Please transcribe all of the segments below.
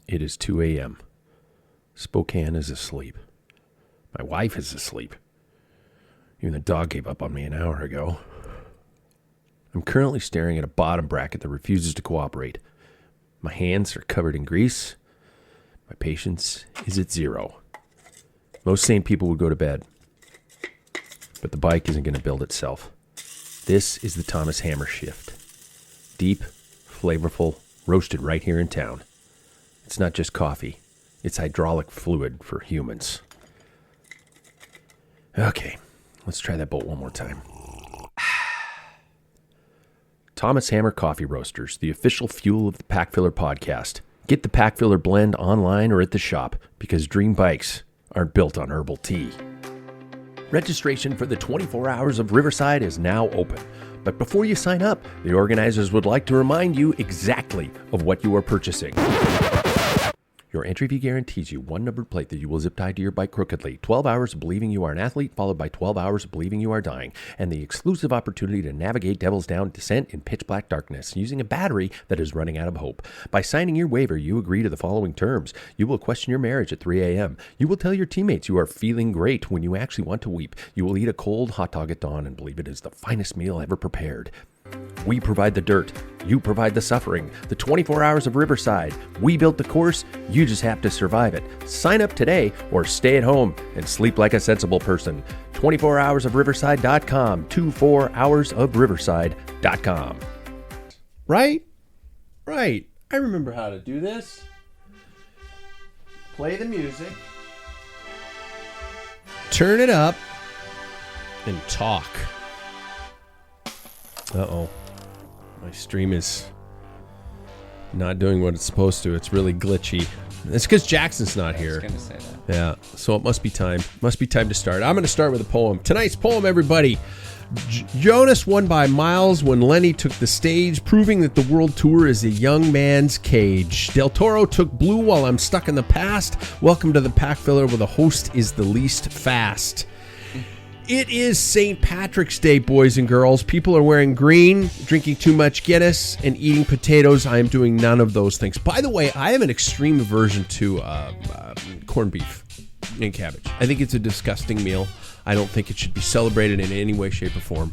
It is 2 a.m. Spokane is asleep. My wife is asleep. Even the dog gave up on me an hour ago. I'm currently staring at a bottom bracket that refuses to cooperate. My hands are covered in grease. My patience is at 0. Most sane people would go to bed. But the bike isn't going to build itself. This is the Thomas Hammer shift. Deep, flavorful, roasted right here in town. It's not just coffee. It's hydraulic fluid for humans. Okay, let's try that bolt one more time. Thomas Hammer Coffee Roasters, the official fuel of the Packfiller podcast. Get the Packfiller blend online or at the shop because dream bikes aren't built on herbal tea. Registration for the 24 Hours of Riverside is now open. But before you sign up, the organizers would like to remind you exactly of what you are purchasing. Your entry fee guarantees you one numbered plate that you will zip tie to your bike crookedly, 12 hours of believing you are an athlete, followed by 12 hours of believing you are dying, and the exclusive opportunity to navigate Devil's Down descent in pitch black darkness using a battery that is running out of hope. By signing your waiver, you agree to the following terms. You will question your marriage at 3 a.m. You will tell your teammates you are feeling great when you actually want to weep. You will eat a cold hot dog at dawn and believe it is the finest meal ever prepared. We provide the dirt. You provide the suffering. The 24 Hours of Riverside. We built the course. You just have to survive it. Sign up today or stay at home and sleep like a sensible person. 24hoursofriverside.com. 24hoursofriverside.com. Right? Right. I remember how to do this. Play the music. Turn it up. And talk. Uh-oh. My stream is not doing what it's supposed to. It's really glitchy. It's because Jackson's not here. I was going to say that. Yeah, so it must be time. Must be time to start. I'm going to start with a poem. Tonight's poem, everybody. Jonas won by miles when Lenny took the stage, proving that the world tour is a young man's cage. Del Toro took blue while I'm stuck in the past. Welcome to the Packfiller where the host is the least fast. It is St. Patrick's Day, boys and girls. People are wearing green, drinking too much Guinness, and eating potatoes. I am doing none of those things. By the way, I have an extreme aversion to corned beef and cabbage. I think it's a disgusting meal. I don't think it should be celebrated in any way, shape, or form.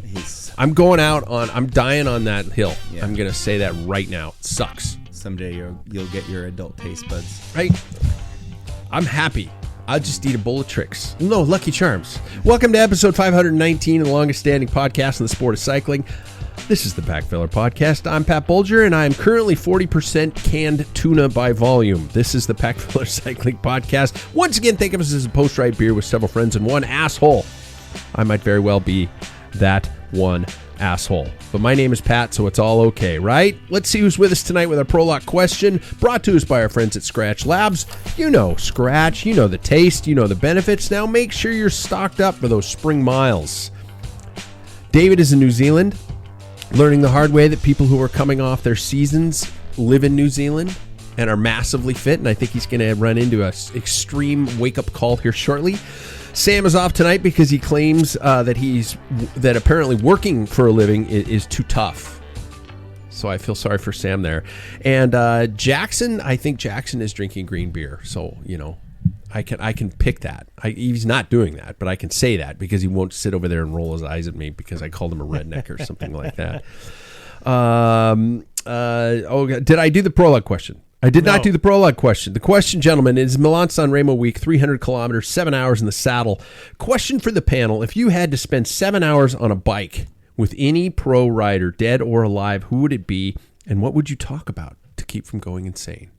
I'm dying on that hill. Yeah. I'm going to say that right now. It sucks. Someday you'll get your adult taste buds. Right? I'm happy. I'll just eat a bowl of tricks. No, Lucky Charms. Welcome to episode 519 of the longest standing podcast in the sport of cycling. This is the Packfiller Podcast. I'm Pat Bulger, and I am currently 40% canned tuna by volume. This is the Packfiller Cycling Podcast. Once again, think of us as a post-ride beer with several friends and one asshole. I might very well be that one asshole. But my name is Pat, so it's all okay, right? Let's see who's with us tonight with our Prologue question, brought to us by our friends at Scratch Labs. You know Scratch, you know the taste, you know the benefits. Now make sure you're stocked up for those spring miles. David is in New Zealand, learning the hard way that people who are coming off their seasons live in New Zealand and are massively fit, and I think he's going to run into an extreme wake-up call here shortly. Sam is off tonight because he claims that apparently working for a living is too tough. So I feel sorry for Sam there. And Jackson, I think Jackson is drinking green beer. So, you know, I can pick that. He's not doing that, but I can say that because he won't sit over there and roll his eyes at me because I called him a redneck or something like that. Did I do the prologue question? I did not do the prologue question. The question, gentlemen, is Milan-San Remo week, 300 kilometers, 7 hours in the saddle. Question for the panel. If you had to spend 7 hours on a bike with any pro rider, dead or alive, who would it be, and what would you talk about to keep from going insane?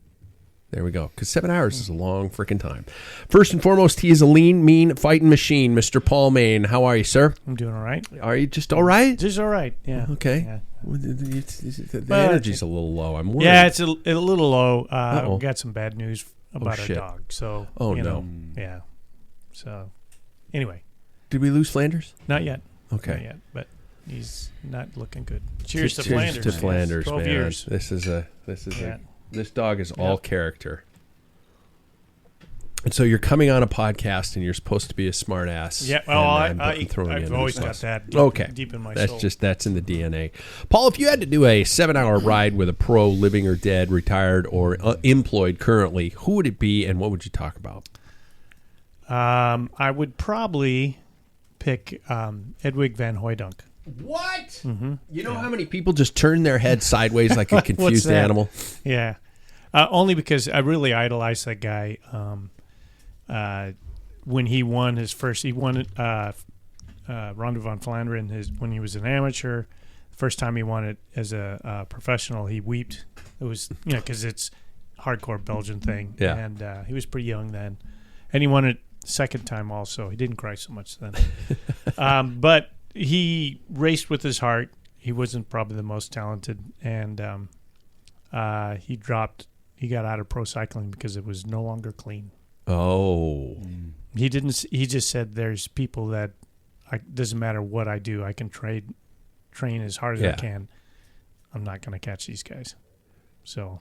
There we go, because 7 hours is a long freaking time. First and foremost, he is a lean, mean, fighting machine, Mr. Paul Main. How are you, sir? I'm doing all right. Are you just all right? Just all right, yeah. Okay. Yeah. The energy's a little low. I'm worried. Yeah, it's a little low. We got some bad news about our dog. So, yeah. So, anyway. Did we lose Flanders? Not yet. Okay. Not yet, but he's not looking good. Cheers to Flanders. Cheers to Flanders, 12 man. years. This dog is all character. And so you're coming on a podcast and you're supposed to be a smart ass. Yeah, well, I've I've always got that deep in my soul. That's in the DNA. Paul, if you had to do a 7-hour ride with a pro, living or dead, retired or employed currently, who would it be and what would you talk about? I would probably pick Edwig Van Hooydonk. What? Mm-hmm. You know how many people just turn their head sideways like a confused animal? Yeah. Only because I really idolized that guy. When he won his first, Ronde van Vlaanderen when he was an amateur. First time he won it as a professional, he wept. It was because it's hardcore Belgian thing. Yeah. And he was pretty young then, and he won it second time also. He didn't cry so much then, but he raced with his heart. He wasn't probably the most talented, and he got out of pro cycling because it was no longer clean. Oh. He didn't. He just said, "There's people that doesn't matter what I do, I can train as hard as I can. I'm not going to catch these guys." So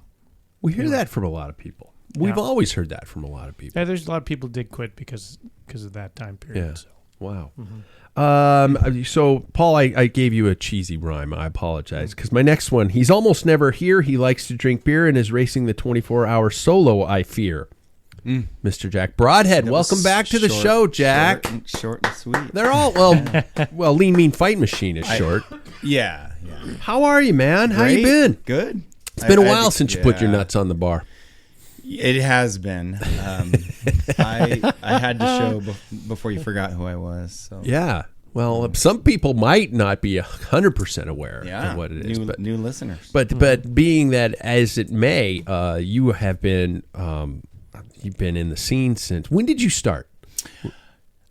we hear that from a lot of people. We've always heard that from a lot of people. Yeah, there's a lot of people did quit because of that time period. Yeah. So. Wow. Mm-hmm. So, Paul, I gave you a cheesy rhyme. I apologize because my next one, he's almost never here. He likes to drink beer and is racing the 24-hour solo, I fear. Mr. Jack Broadhead, welcome back to the show, Jack. Short and sweet. They're all, well, Lean Mean Fight Machine is short. Yeah. How are you, man? Great. How you been? Good. It's been a while since you put your nuts on the bar. It has been. I had to show before you forgot who I was. So. Yeah. Well, some people might not be 100% aware of what it is. New listeners. But being that as it may, you have been you've been in the scene since. When did you start?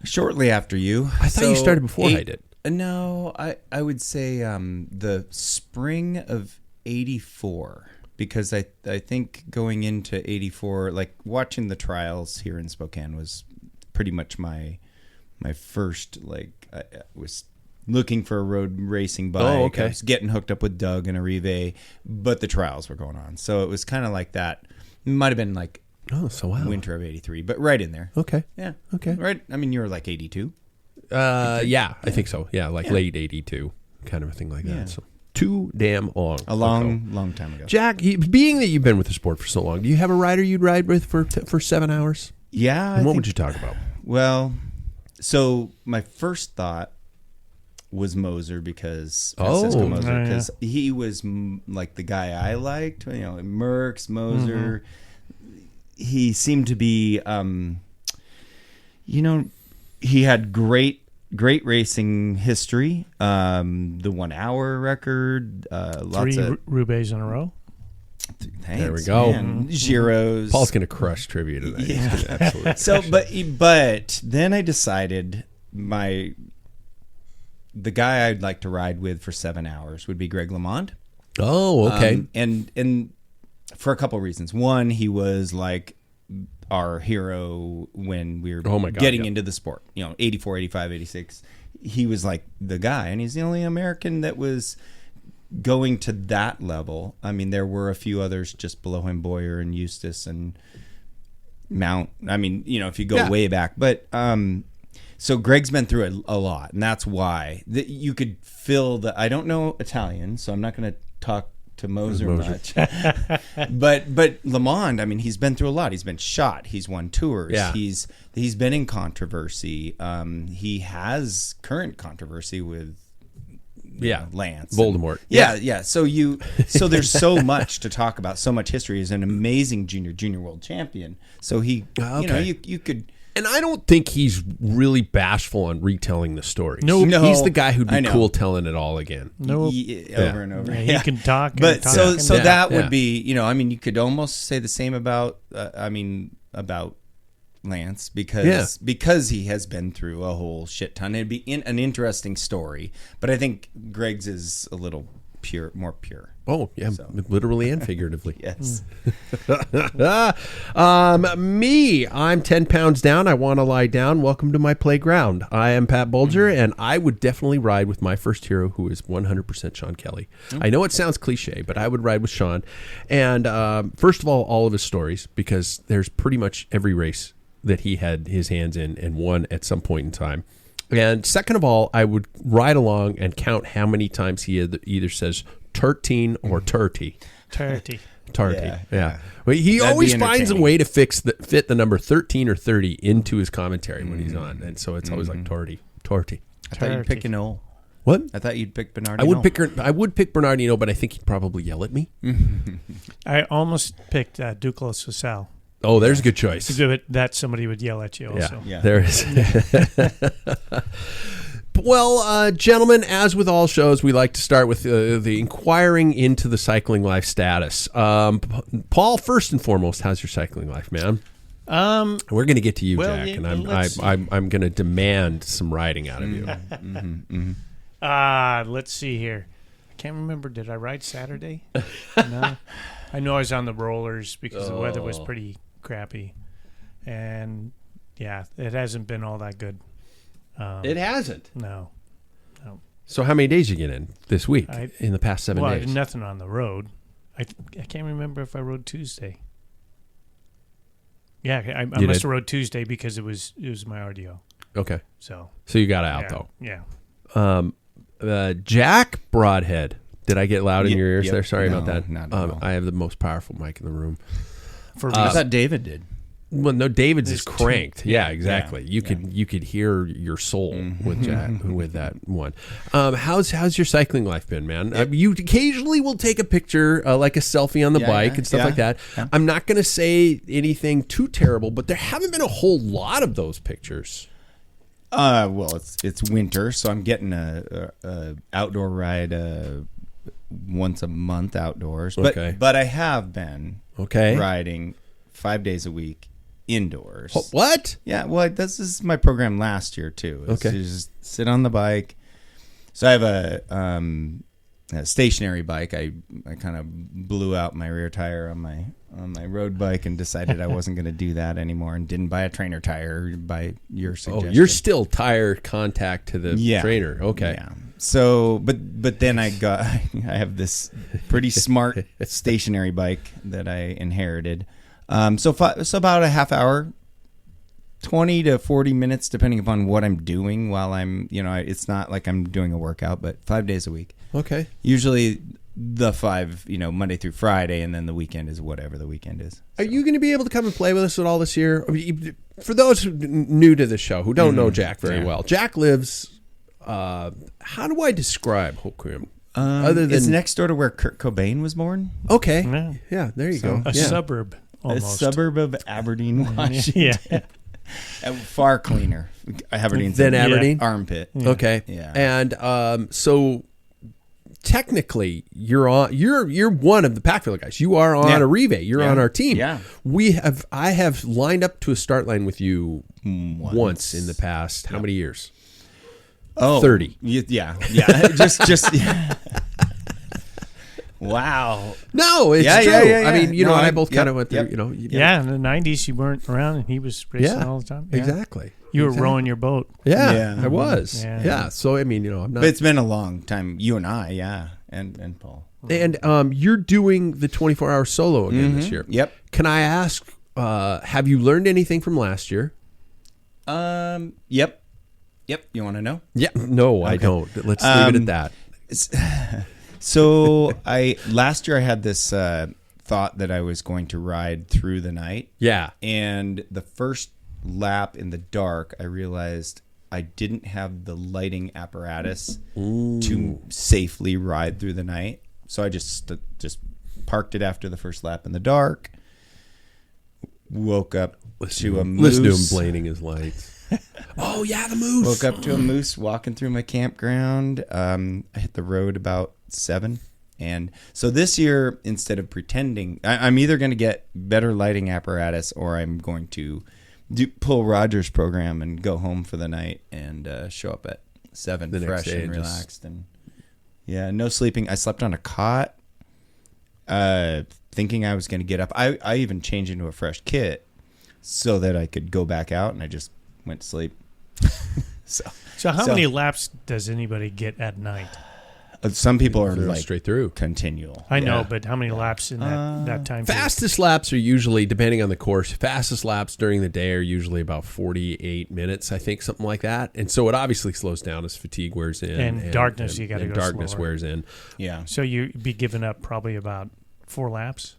Shortly after you. I thought you started before I did. No, I would say the spring of '84. Because I think going into 84, like watching the trials here in Spokane was pretty much my first, like, I was looking for a road racing bike. Oh, okay. I was getting hooked up with Doug and Arrive, but the trials were going on. So it was kind of like that. It might have been like winter of 83, but right in there. Okay. Yeah. Okay. Right. I mean, you were like 82. Yeah, I think so. Yeah, late 82, kind of a thing like that. So. Too damn long. A long time ago. Jack, being that you've been with the sport for so long, do you have a rider you'd ride with for 7 hours? Yeah. And what would you talk about? Well, so my first thought was Moser because Francisco Moser, because he was like the guy I liked. Merckx, Moser. Mm-hmm. He seemed to be, he had great racing history. The 1 hour record. Lots of Roubaix in a row. Thanks, there we go. Giros. Paul's going to crush trivia today. Yeah. Absolutely. So, but then I decided the guy I'd like to ride with for 7 hours would be Greg LeMond. Oh, okay. And for a couple of reasons. One, he was like our hero when we were getting into the sport. 84, 85, 86. He was like the guy, and he's the only American that was going to that level. I mean, there were a few others just below him, Boyer and Eustace and Mount. I mean, if you go way back. But so Greg's been through a lot, and that's why you could feel the. I don't know Italian, so I'm not going to talk to Moser much. but LeMond, I mean, he's been through a lot. He's been shot. He's won tours. Yeah. He's been in controversy. He has current controversy with Lance. Voldemort. Yeah. So there's so much to talk about, so much history. He's an amazing junior world champion. So he you could. And I don't think he's really bashful on retelling the story. No, he's the guy who'd be cool telling it all again. Over and over. Yeah, he can talk. But that would be, I mean, you could almost say the same about Lance because he has been through a whole shit ton. It'd be an interesting story, but I think Greg's is a little more pure. Oh, yeah, literally and figuratively. Yes. Me, I'm 10 pounds down. I want to lie down. Welcome to my playground. I am Pat Bulger, and I would definitely ride with my first hero, who is 100% Sean Kelly. I know it sounds cliche, but I would ride with Sean. And first of all of his stories, because there's pretty much every race that he had his hands in and won at some point in time. And second of all, I would ride along and count how many times he either says 13 or 30. 30. Yeah. Well, he always finds a way to fit the number 13 or 30 into his commentary when he's on. And so it's always like Torty. I thought you'd pick an O. What? I thought you'd pick Bernardino. I would pick Bernardino, but I think he'd probably yell at me. I almost picked Duclos Sal. Oh, there's a good choice. That somebody would yell at you also. Yeah. There is. Well, gentlemen, as with all shows, we like to start with the inquiring into the cycling life status. Paul, first and foremost, how's your cycling life, man? We're going to get to you, Jack, and I'm going to demand some riding out of you. Let's see here. I can't remember. Did I ride Saturday? No. I know I was on the rollers because the weather was pretty crappy, and yeah, it hasn't been all that good. It hasn't. No. So how many days you get in this week? In the past 7 days? I did nothing on the road. I can't remember if I rode Tuesday. Yeah, I must have rode Tuesday because it was my RDO. Okay. So you got out though. Yeah. Jack Broadhead. Did I get loud in your ears there? Sorry about that. Not at all. I have the most powerful mic in the room. I thought David did. Well, no, David's is cranked. Yeah, exactly. You could hear your soul with Jack with that one. How's your cycling life been, man? You occasionally will take a picture, like a selfie on the bike and stuff like that. Yeah. I'm not going to say anything too terrible, but there haven't been a whole lot of those pictures. Well, it's winter, so I'm getting a outdoor ride once a month outdoors. But I have been riding 5 days a week indoors. What? Yeah, well, this is my program last year too. It's to just sit on the bike. So I have a stationary bike. I kind of blew out my rear tire on my road bike and decided I wasn't going to do that anymore and didn't buy a trainer tire by your suggestion. Oh, you're still tire contact to the trainer. Okay. Yeah. So, but then I have this pretty smart stationary bike that I inherited. So about a half hour, 20 to 40 minutes, depending upon what I'm doing while I'm, it's not like I'm doing a workout, but 5 days a week. Okay. Usually the 5, Monday through Friday, and then the weekend is whatever the weekend is. So. Are you going to be able to come and play with us at all this year? For those new to the show who don't know Jack very well, Jack lives, how do I describe Hoquiam? Other than it's next door to where Kurt Cobain was born. Okay. Yeah, there you go. A suburb. Almost. A suburb of Aberdeen, Washington. Yeah. Far cleaner. Aberdeen's than Aberdeen? Armpit. Yeah. Okay. Yeah. And so technically you're one of the Packfiller guys. You are on a Rive. You're on our team. Yeah. I have lined up to a start line with you once in the past how many years? 30. Yeah. Just Wow. No, it's true. I mean, and I both kind of went through, Yeah, in the 90s, you weren't around, and he was racing all the time. Yeah. Exactly. You were rowing your boat. Yeah, I was. Yeah. So, I mean, I'm not. But it's been a long time. You and I, and Paul. And you're doing the 24-hour solo again this year. Yep. Can I ask, have you learned anything from last year? Yep. You want to know? Yeah. No, okay. I don't. Let's leave it at that. So last year I had this thought that I was going to ride through the night. Yeah. And the first lap in the dark, I realized I didn't have the lighting apparatus to safely ride through the night. So I just parked it after the first lap in the dark. Woke up to a moose. Listen to him blading his lights. Oh, yeah, the moose. Woke up to a moose walking through my campground. I hit the road about 7. And so this year, instead of pretending, I'm either going to get better lighting apparatus or I'm going to pull Roger's program and go home for the night and show up at 7 fresh and relaxed. And no sleeping. I slept on a cot thinking I was going to get up. I even changed into a fresh kit so that I could go back out, and I just went to sleep. So how many laps does anybody get at night? Some people are like straight through. Continual. I know, but how many laps in that time? Fastest laps are usually, depending on the course, fastest laps during the day are usually about 48 minutes, I think, something like that. And so it obviously slows down as fatigue wears in. And darkness, you got to go darkness slower. wears in. Yeah. So you'd be giving up probably about 4 laps,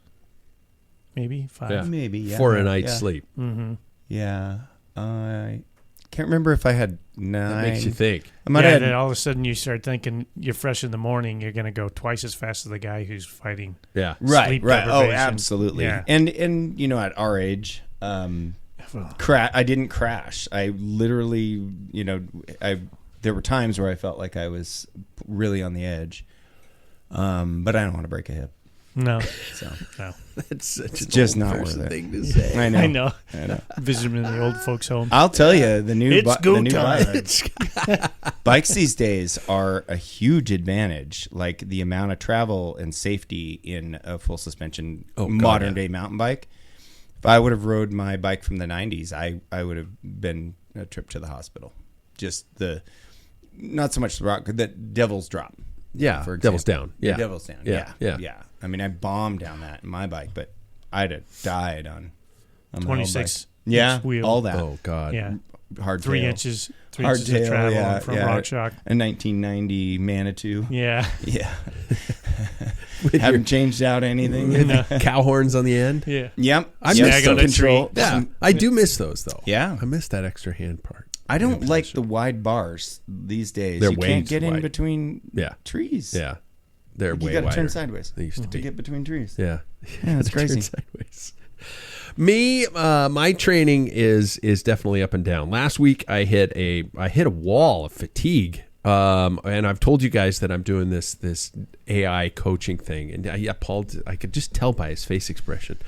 maybe 5. Yeah. Maybe, yeah. For a night's sleep. Mm-hmm. Yeah. I can't remember if I had 9. That makes you think. I might Then have all of a sudden you start thinking you're fresh in the morning. You're going to go twice as fast as the guy who's fighting. Yeah. Right. sleep Oh, deprivation. absolutely. Yeah. And you know, at our age, I didn't crash. I literally, you know, there were times where I felt like I was really on the edge. But I don't want to break a hip. No. So No. That's such a just not worth it. thing to say. I know. I know. Visit him in the old folks' home. I'll tell you, the new It's go time. Bikes these days are a huge advantage. Like the amount of travel and safety in a full suspension modern day mountain bike. If I would have rode my bike from the 90s, I would have been a trip to the hospital. Just not so much the rock, the Devil's Drop. Yeah, for Devil's example. Down. Yeah, Devil's Down. Yeah. I mean, I bombed down that in my bike, but I'd have died on my 26 yeah, wheel. all that. Oh God. Yeah. Hard 3 tail. inches. 3 inches of travel on front rock shock. A 1990 Manitou. Yeah. Yeah. With Haven't changed out anything. No. cow horns on the end. Yeah. Yep. I Yep. miss Some those. control. Yeah, I do miss those though. Yeah. I miss that extra hand part. I don't like the wide bars these days. They're you way can't get too in wide. between Yeah. trees. Yeah, they're Like way you got to wider. turn sideways They used to to be. get between trees. Yeah, Yeah, it's Turn crazy. sideways. Me, my training is definitely up and down. Last week I hit a wall of fatigue. And I've told you guys that I'm doing this AI coaching thing, and Paul, I could just tell by his face expression.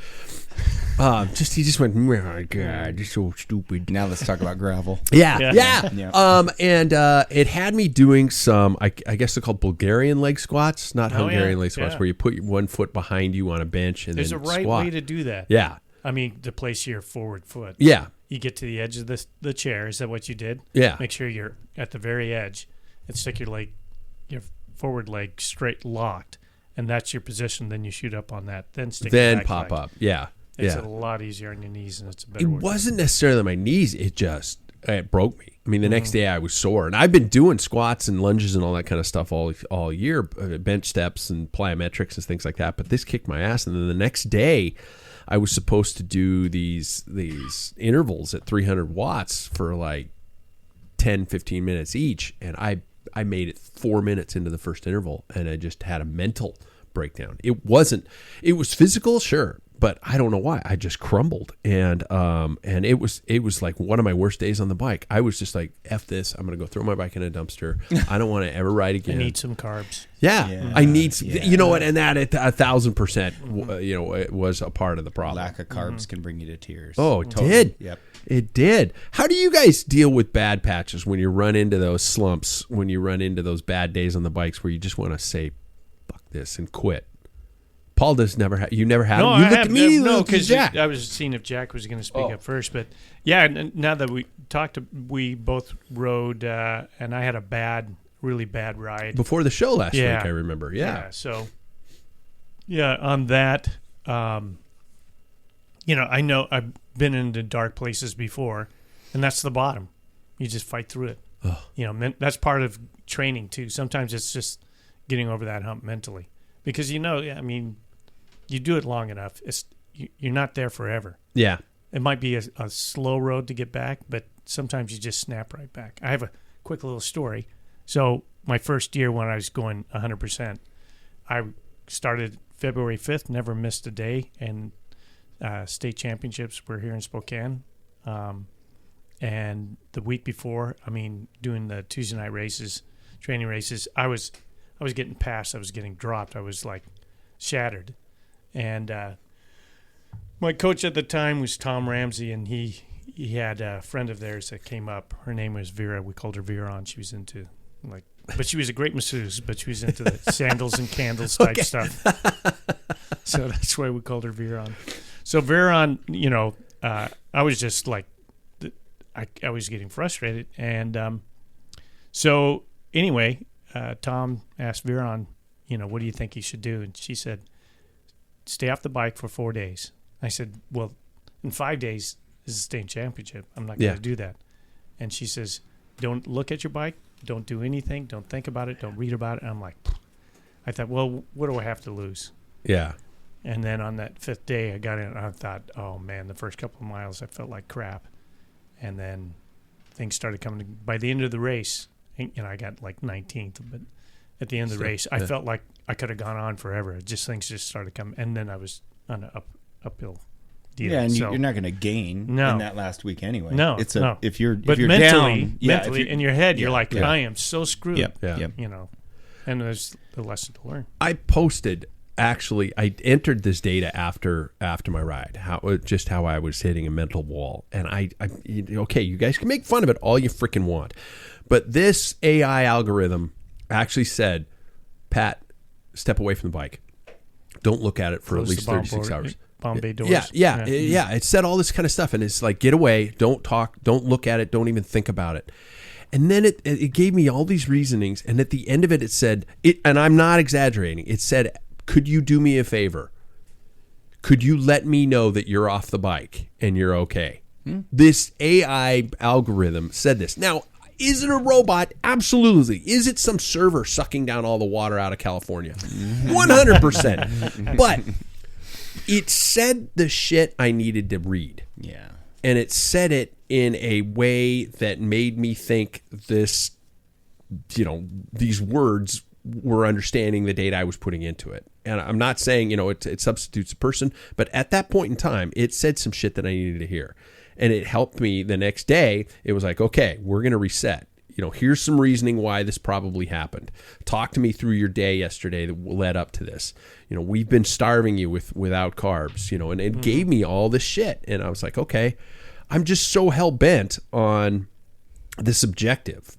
He just went, oh my God, this is so stupid. Now let's talk about gravel. Yeah. Yeah. And it had me doing some, I guess they're called Bulgarian leg squats, not Hungarian leg squats, yeah. where you put one foot behind you on a bench and There's then a right squat. way to do that. Yeah. I mean, to place your forward foot. Yeah. You get to the edge of the chair. Is that what you did? Yeah. Make sure you're at the very edge and stick your forward leg straight locked, and that's your position. Then you shoot up on that. Then stick your back pop leg. up. Yeah. It's yeah. a lot easier on your knees, and it's a better It workout. wasn't necessarily my knees. It broke me. I mean, the next day I was sore, and I've been doing squats and lunges and all that kind of stuff all year, bench steps and plyometrics and things like that. But this kicked my ass, and then the next day, I was supposed to do these intervals at 300 watts for like 10, 15 minutes each, and I made it 4 minutes into the first interval, and I just had a mental breakdown. It was physical, sure, but I don't know why. I just crumbled, and it was like one of my worst days on the bike. I was just like, F this, I'm going to go throw my bike in a dumpster. I don't want to ever ride again. I need some carbs. Yeah, I need some, yeah. you know what, and that at 1,000%, you know, it was a part of the problem. Lack of carbs can bring you to tears. Oh, it did. Yep. It did. How do you guys deal with bad patches when you run into those slumps, when you run into those bad days on the bikes where you just want to say, fuck this and quit? Paul never had them. You I looked have at me. You no, looked at because Jack. I was seeing if Jack was going to speak up first. But yeah, now that we talked, we both rode, and I had a really bad ride Before the show last Yeah. week, I remember. Yeah. So, on that, I know I've been into dark places before, and that's the bottom. You just fight through it. Oh. That's part of training too. Sometimes it's just getting over that hump mentally, because you do it long enough. You're not there forever. Yeah. It might be a slow road to get back, but sometimes you just snap right back. I have a quick little story. So my first year when I was going 100%, I started February 5th, never missed a day, and state championships were here in Spokane. And the week before, doing the Tuesday night races, training races, I was getting passed. I was getting dropped. I was like shattered. And my coach at the time was Tom Ramsey, and he had a friend of theirs that came up. Her name was Vera. We called her Vera, and she was into but she was a great masseuse, but she was into the sandals and candles type stuff. So that's why we called her Veron. So Veron, I was just like, I was getting frustrated. And so anyway, Tom asked Viron, what do you think he should do? And she said, stay off the bike for 4 days. I said, well, in 5 days is the state championship. I'm not going to do that. And she says, don't look at your bike. Don't do anything. Don't think about it. Don't read about it. And I'm like, I thought, well, what do I have to lose? Yeah. And then on that 5th day, I got in and I thought, oh, man, the first couple of miles, I felt like crap. And then things started coming. By the end of the race, I got like 19th. But at the end of the race, I felt like I could have gone on forever. Things just started coming. And then I was on an uphill deal. Yeah, and you're not going to gain in that last week anyway. No, if you're mentally, down, in your head, you're like, I am so screwed. Yep. And there's the lesson to learn. I posted. Actually, I entered this data after my ride, how I was hitting a mental wall. And okay, you guys can make fun of it all you freaking want, but this AI algorithm actually said, Pat, step away from the bike. Don't look at it for at least 36 hours. Bombay doors. Yeah. It said all this kind of stuff, and it's like, get away, don't talk, don't look at it, don't even think about it. And then it gave me all these reasonings, and at the end of it, it said, and I'm not exaggerating, it said, could you do me a favor? Could you let me know that you're off the bike and you're okay? This AI algorithm said this. Now, is it a robot? Absolutely. Is it some server sucking down all the water out of California? 100%. But it said the shit I needed to read. Yeah. And it said it in a way that made me think these words were understanding the data I was putting into it. And I'm not saying, it substitutes a person, but at that point in time, it said some shit that I needed to hear. And it helped me the next day. It was like, okay, we're going to reset. Here's some reasoning why this probably happened. Talk to me through your day yesterday that led up to this. We've been starving you without carbs, and it gave me all this shit. And I was like, okay, I'm just so hell-bent on this objective,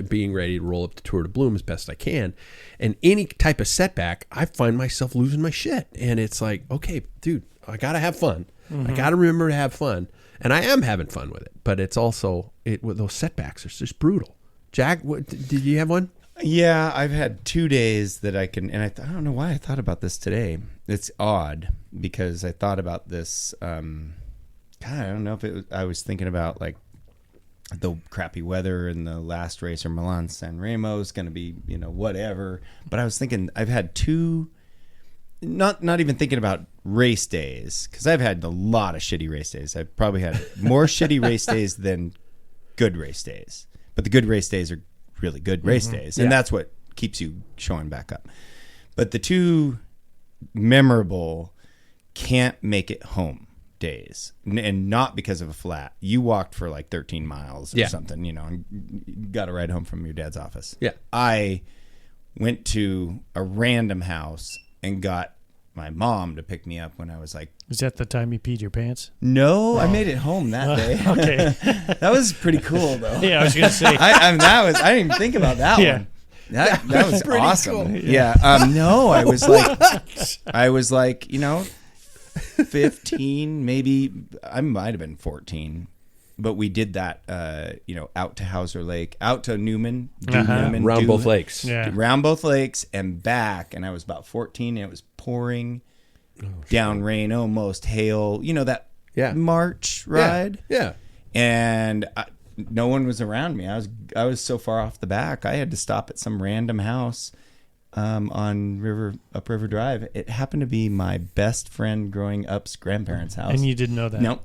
being ready to roll up the Tour de Bloom as best I can. And any type of setback, I find myself losing my shit. And it's like, okay, dude, I got to have fun. I got to remember to have fun. And I am having fun with it. But it's also, with those setbacks are just brutal. Jack, did you have one? Yeah, I've had 2 days that I can, and I don't know why I thought about this today. It's odd because I thought about this, I don't know if I was thinking about like the crappy weather in the last race or Milan San Remo is going to be, whatever. But I was thinking I've had two, not even thinking about race days, because I've had a lot of shitty race days. I've probably had more shitty race days than good race days. But the good race days are really good race days. And that's what keeps you showing back up. But the two memorable can't make it home days, and not because of a flat. You walked for like 13 miles or something, and got a ride home from your dad's office. Yeah. I went to a random house and got my mom to pick me up when I was like... Is that the time you peed your pants? No, I made it home that day. Okay. That was pretty cool, though. Yeah, I was going to say. I didn't even think about that one. That was awesome. Cool. Yeah. No, I was like, 15, maybe. I might have been 14. But we did that, out to Hauser Lake, out to Newman. Round both lakes. Yeah. Round both lakes and back. And I was about 14, and it was pouring down rain, almost hail. That March ride? Yeah. And no one was around me. I was so far off the back. I had to stop at some random house on Upriver Drive. It happened to be my best friend growing up's grandparents' house. And you didn't know that? Nope.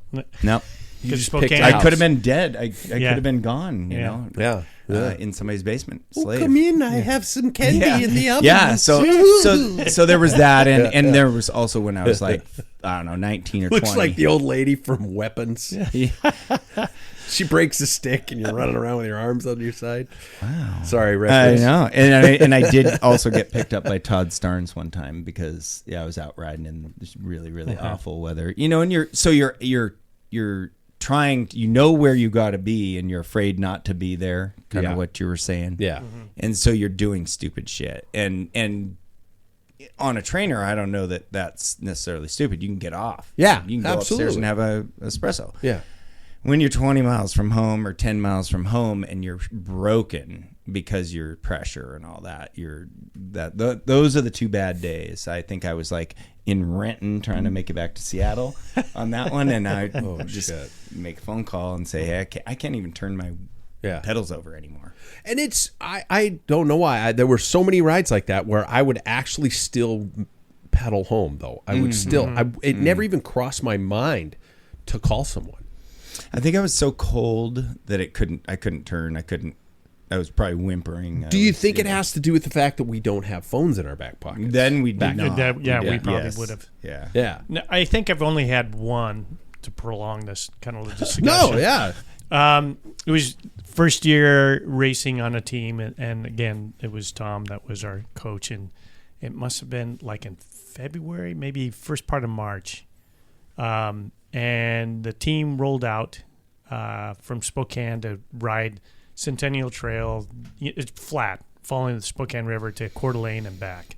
I could have been dead. I could have been gone, in somebody's basement. Slave. Come in. I have some candy in the oven. Yeah, so there was that, and there was also when I was like, I don't know, 19 or 20. Looks like the old lady from Weapons. Yeah. She breaks a stick, and you're running around with your arms on your side. Wow. Sorry, reference. I know, and I did also get picked up by Todd Starnes one time because I was out riding in this really, really awful weather. And you're trying, where you got to be, and you're afraid not to be there, kind of what you were saying. Yeah. And so you're doing stupid shit. And on a trainer, I don't know that that's necessarily stupid. You can get off. Yeah, you can go upstairs and have a espresso. Yeah. When you're 20 miles from home or 10 miles from home and you're broken, because you're pressure and all that. Those are the 2 bad days. I think I was like in Renton trying to make it back to Seattle on that one, and I just make a phone call and say, hey, I can't even turn my pedals over anymore. And I don't know why. There were so many rides like that where I would actually still pedal home, though. I would it never even crossed my mind to call someone. I think I was so cold that I couldn't turn. I was probably whimpering. Do you think it has to do with the fact that we don't have phones in our back pockets? Then we'd be not. We probably would have. Yeah. No, I think I've only had one to prolong this kind of discussion. No, yeah. It was first year racing on a team, and again, it was Tom that was our coach, and it must have been like in February, maybe first part of March. And the team rolled out from Spokane to ride Centennial Trail. It's flat, following the Spokane River to Coeur d'Alene and back.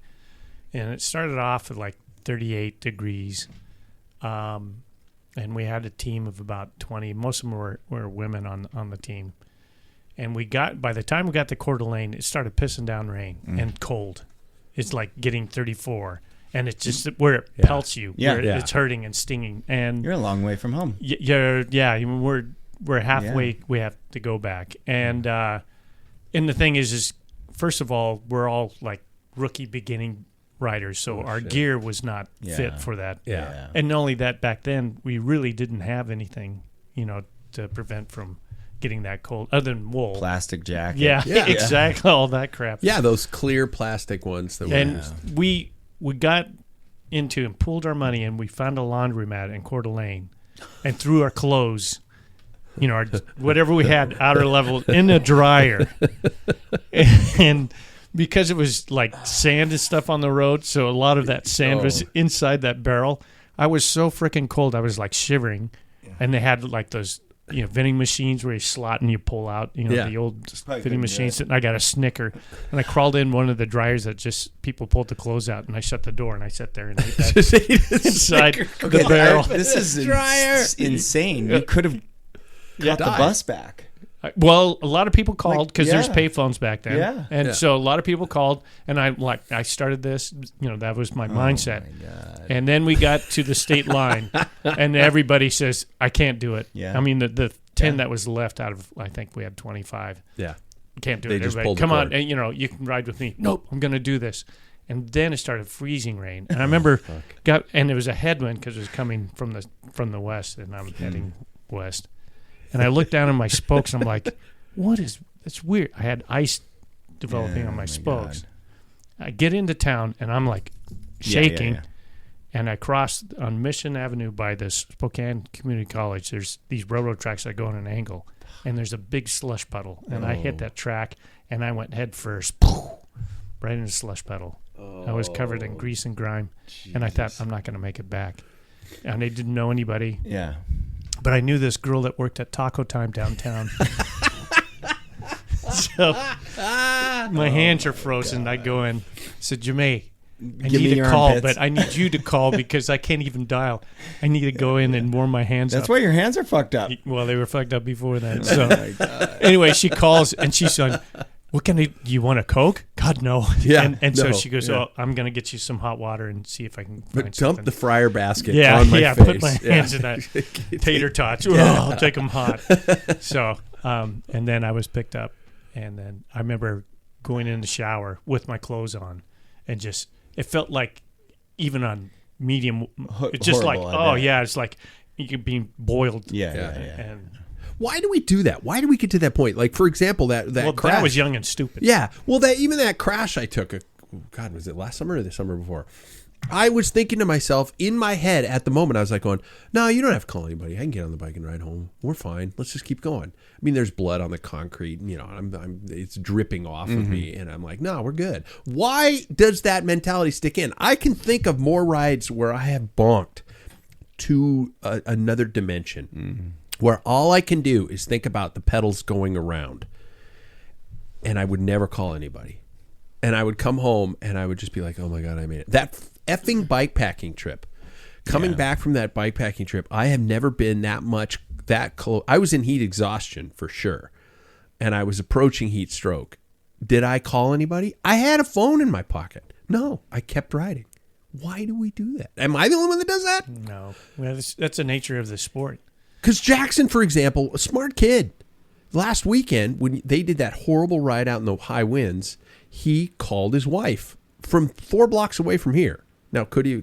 And it started off at like 38 degrees. And we had a team of about 20. Most of them were women on the team. And by the time we got to Coeur d'Alene, it started pissing down rain and cold. It's like getting 34. And it's just where it pelts you, where it's hurting and stinging. And you're a long way from home. We're halfway. We have to go back. And the thing is first of all, we're all like rookie beginning riders, so our gear was not fit for that. Yeah. And not only that, back then we really didn't have anything, to prevent from getting that cold, other than wool, plastic jacket. Yeah, exactly, all that crap. Yeah, those clear plastic ones that we got into and pooled our money, and we found a laundromat in Coeur d'Alene, and threw our clothes, whatever we had outer level, in a dryer, and because it was like sand and stuff on the road, so a lot of that sand was inside that barrel. I was so freaking cold, I was like shivering, and they had like those vending machines where you slot and you pull out, the old vending machines. And I got a Snicker, and I crawled in one of the dryers that just people pulled the clothes out, and I shut the door and I sat there and ate that inside the barrel. This is dryer. Insane. You could have got the bus back. Well, a lot of people called because there's payphones back then. Yeah. And so a lot of people called, and I started this, that was my mindset. My God. And then we got to the state line, and everybody says, I can't do it. Yeah. I mean, the 10 that was left out of, I think we had 25. Yeah. Can't do They it. just Everybody, pulled the come on, cord. and, you can ride with me. Nope, I'm going to do this. And then it started freezing rain. And I remember, and it was a headwind because it was coming from the west, and I'm heading west. And I looked down at my spokes, and I'm like, that's weird. I had ice developing on my spokes. God. I get into town, and I'm like shaking, and I cross on Mission Avenue by the Spokane Community College. There's these railroad tracks that go on an angle, and there's a big slush puddle. And I hit that track, and I went head first, right into the slush puddle. I was covered in grease and grime, and I thought, I'm not going to make it back. And I didn't know anybody. Yeah. But I knew this girl that worked at Taco Time downtown. So my hands are frozen. I go in. I said, Jamae, I need a call, but I need you to call because I can't even dial. I need to go in and warm my hands up. That's why your hands are fucked up. Well, they were fucked up before that. So anyway, she calls and she's on. Do you want a Coke? God, no. Yeah. And so she goes, I'm going to get you some hot water and see if I can find But something. dump the fryer basket on my face. Put my hands in that tater tots. I'll take them hot. So, and then I was picked up. And then I remember going in the shower with my clothes on. And just, it felt like even on medium, it's just horrible, like, it's like you're being boiled. Yeah. And why do we do that? Why do we get to that point? Like, for example, that crash. That was young and stupid. Yeah. Well, that crash I took, God, was it last summer or the summer before? I was thinking to myself, in my head at the moment, I was like going, no, you don't have to call anybody. I can get on the bike and ride home. We're fine. Let's just keep going. I mean, there's blood on the concrete. It's dripping off of me. And I'm like, no, we're good. Why does that mentality stick in? I can think of more rides where I have bonked to another dimension. Where all I can do is think about the pedals going around. And I would never call anybody. And I would come home and I would just be like, oh my God, I made it. That effing bikepacking trip. Coming back from that bikepacking trip, I have never been that close. I was in heat exhaustion for sure. And I was approaching heat stroke. Did I call anybody? I had a phone in my pocket. No, I kept riding. Why do we do that? Am I the only one that does that? No. Well, that's the nature of the sport. Because Jackson, for example, a smart kid. Last weekend, when they did that horrible ride out in the high winds, he called his wife from 4 blocks away from here. Now, could he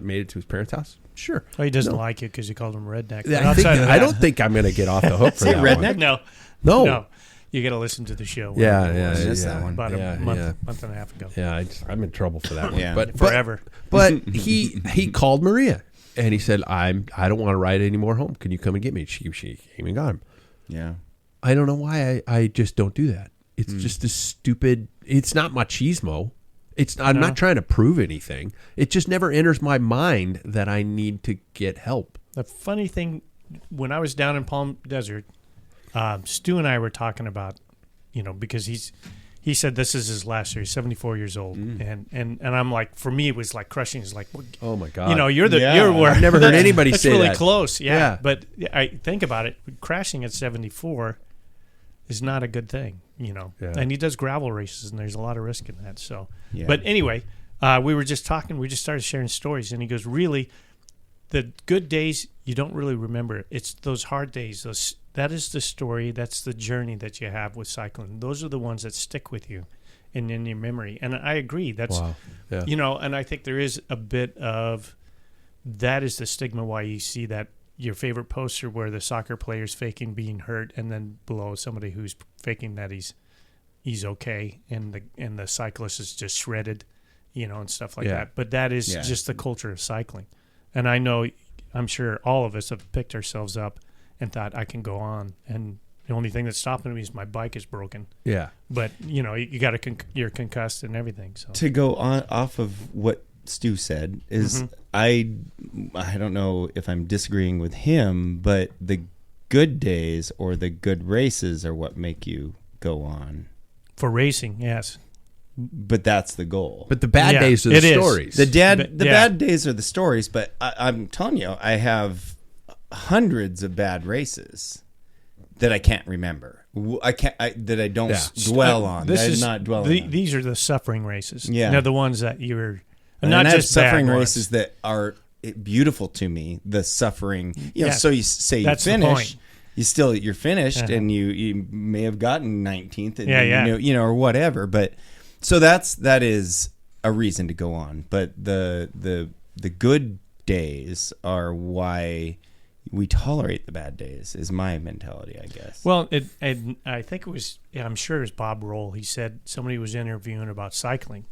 made it to his parents' house? Sure. Well, he doesn't like it because you called him redneck. I don't think I'm going to get off the hook for that redneck? one. No. You got to listen to the show. That one. About a month and a half ago. Yeah, I'm in trouble for that one. Yeah. But forever. But he called Maria and he said, I don't want to ride anymore home. Can you come and get me? She came and got him. Yeah. I don't know why I just don't do that. It's just a stupid. It's not machismo. I'm not trying to prove anything. It just never enters my mind that I need to get help. The funny thing, when I was down in Palm Desert, Stu and I were talking about, because he said this is his last year. He's 74 years old, and I'm like, for me, it was like crushing. It's like, oh my god, you're where I've never heard anybody say really that. Close, yeah. But I think about it, crashing at 74 is not a good thing, And he does gravel races, and there's a lot of risk in that. So, but anyway, we were just talking. We just started sharing stories, and he goes, really, the good days you don't really remember. It's those hard days. That is the story. That's the journey that you have with cycling. Those are the ones that stick with you and in your memory. And I agree. That's, and I think there is a bit of that is the stigma why you see that your favorite poster where the soccer player's faking being hurt and then below somebody who's faking that he's okay and the cyclist is just shredded, and stuff like that. But that is just the culture of cycling. And I'm sure all of us have picked ourselves up and thought I can go on, and the only thing that's stopping me is my bike is broken. Yeah. But you got you're concussed and everything. So to go on off of what Stu said is I don't know if I'm disagreeing with him, but the good days or the good races are what make you go on. For racing, yes. But that's the goal. But the bad days are the stories. The bad days are the stories. But I'm telling you, I have hundreds of bad races that I can't remember. That I don't dwell on. These are the suffering races. Yeah, they're the ones that you're not just suffering races that are beautiful to me. The suffering, So you say you finish. You're finished, and you may have gotten 19th, and or whatever, but. So that is a reason to go on, but the good days are why we tolerate the bad days. Is my mentality, I guess. Well, I think it was. I'm sure it was Bob Roll. He said somebody was interviewing about cycling,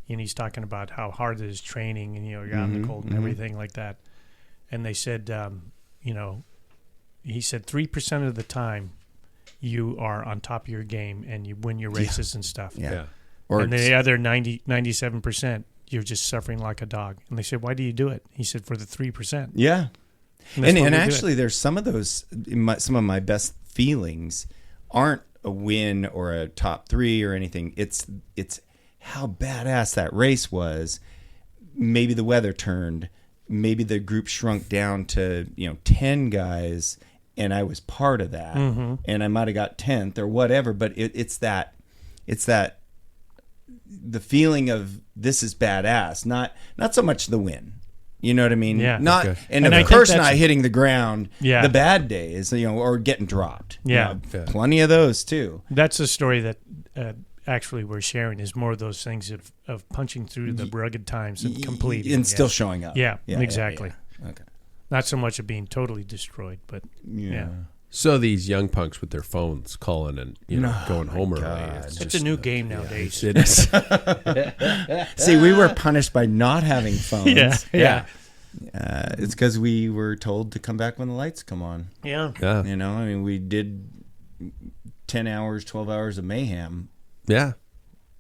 and he's talking about how hard it is training, and you're out in the cold and everything like that. And they said, he said 3% of the time you are on top of your game and you win your races and stuff. Yeah. And the other 97%, you're just suffering like a dog. And they said, why do you do it? He said, for the 3%. Yeah. And actually, there's some of those, some of my best feelings aren't a win or a top 3 or anything. It's how badass that race was. Maybe the weather turned. Maybe the group shrunk down to 10 guys, and I was part of that. And I might have got 10th or whatever. But it's that the feeling of this is badass, not so much the win. You know what I mean? Yeah. And of course not hitting the ground. Yeah. The bad days, or getting dropped. Yeah. Plenty of those too. That's the story that actually we're sharing is more of those things of punching through the rugged times and completing and still showing up. Yeah. Exactly. Yeah. Okay. Not so much of being totally destroyed, but yeah. So these young punks with their phones calling and going home early. It's a new game nowadays. It is. See, we were punished by not having phones. Yeah. It's because we were told to come back when the lights come on. Yeah. We did 10 hours, 12 hours of mayhem. Yeah.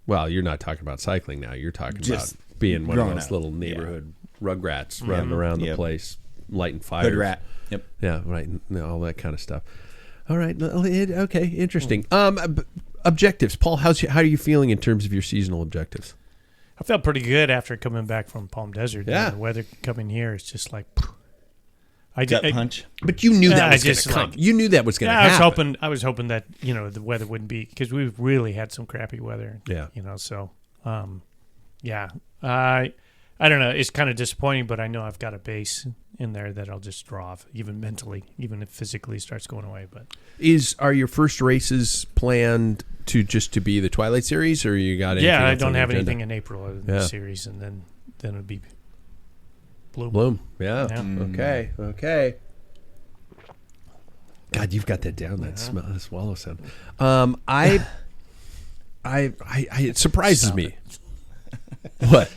Well, you're not talking about cycling now. You're talking about being one of those little neighborhood rugrats running around the place, lighting fires. Hood rat. Yep. Yeah, right. All that kind of stuff. All right. Okay. Interesting. Objectives, Paul. How are you feeling in terms of your seasonal objectives? I felt pretty good after coming back from Palm Desert. Yeah. The weather coming here is just like, Gut punch. But you knew that was going to come. You knew that was going to happen. I was hoping that the weather wouldn't be, because we've really had some crappy weather. Yeah. So yeah. I don't know. It's kind of disappointing, but I know I've got a base in there that I'll just draw off, even mentally, even if physically it starts going away. But are your first races planned to be the Twilight Series, or you got anything? Yeah, I don't have anything in April of the series, and then it'll be Bloom. Yeah. Okay. God, you've got that down. That smell, that swallow sound. It surprises me. What?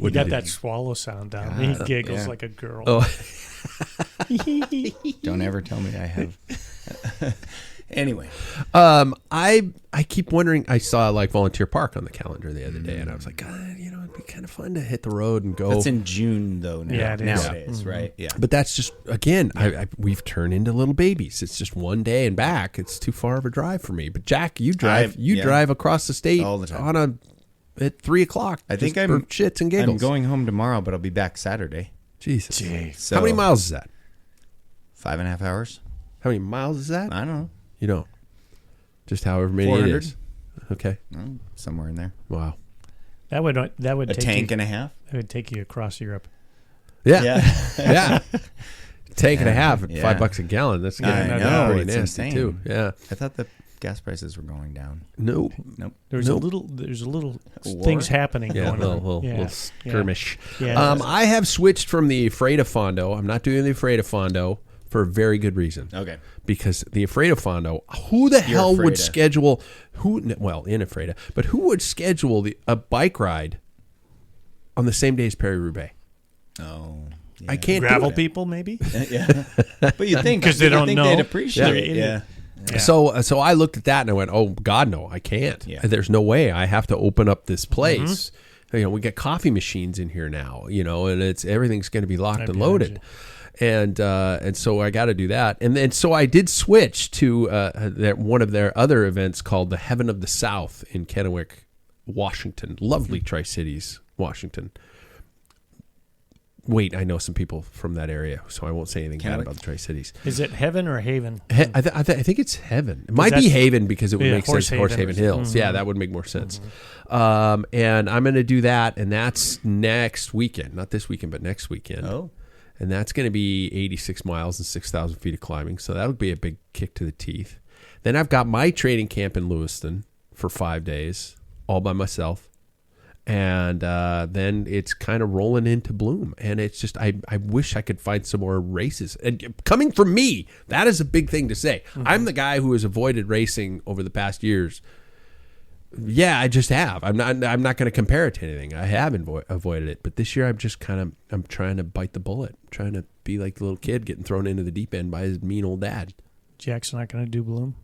You got that swallow sound down. He giggles like a girl. Oh. Don't ever tell me I have. Anyway, I keep wondering. I saw Volunteer Park on the calendar the other day, and I was like, God, it'd be kind of fun to hit the road and go. That's in June though. Nowadays, Mm-hmm. right? Yeah. But that's just we've turned into little babies. It's just one day and back. It's too far of a drive for me. But Jack, you drive. Drive across the state all the time at 3:00. I think I'm shits and giggles. I'm going home tomorrow, but I'll be back Saturday. Jesus. So, how many miles is that? 5.5 hours. How many miles is that? I don't know. You know, just however many 400. it is. Okay. Somewhere in there. Wow. That would a take tank and a half. That would take you across Europe. Yeah. Tank and a half at $5 a gallon. That's getting pretty nasty insane. too. Yeah. I thought the gas prices were going down. Nope. There's a little things happening going on. Little skirmish. Yeah. I have switched from the Afraid of Fondo. I'm not doing the Afraid of Fondo for a very good reason. Okay. Because the Afraid of Fondo, who the hell would schedule who would schedule a bike ride on the same day as Paris-Roubaix? Oh. Yeah. I can't gravel do it. people maybe. Yeah. But you think because they don't know, they'd appreciate it. Yeah. So I looked at that and I went, "Oh God, no, I can't. Yeah. There's no way. I have to open up this place. Mm-hmm. We get coffee machines in here now, and everything's going to be locked and loaded." And so I got to do that. And then so I did switch to one of their other events called the Heaven of the South in Kennewick, Washington. Lovely Tri-Cities, Washington. Wait, I know some people from that area, so I won't say anything bad about the Tri-Cities. Is it Heaven or Haven? I think it's Heaven. It might be Haven because it would make sense. Horsehaven Hills. Mm-hmm. Yeah, that would make more sense. Mm-hmm. And I'm going to do that, and that's next weekend. Not this weekend, but next weekend. Oh. And that's going to be 86 miles and 6,000 feet of climbing. So that would be a big kick to the teeth. Then I've got my training camp in Lewiston for 5 days, all by myself. And then it's kind of rolling into Bloom. And it's just, I wish I could find some more races. And coming from me, that is a big thing to say. Mm-hmm. I'm the guy who has avoided racing over the past years. Yeah, I just have. I'm not going to compare it to anything. I have avoided it, but this year I'm just I'm trying to bite the bullet. I'm trying to be like the little kid getting thrown into the deep end by his mean old dad. Jack's not going to do Bloom.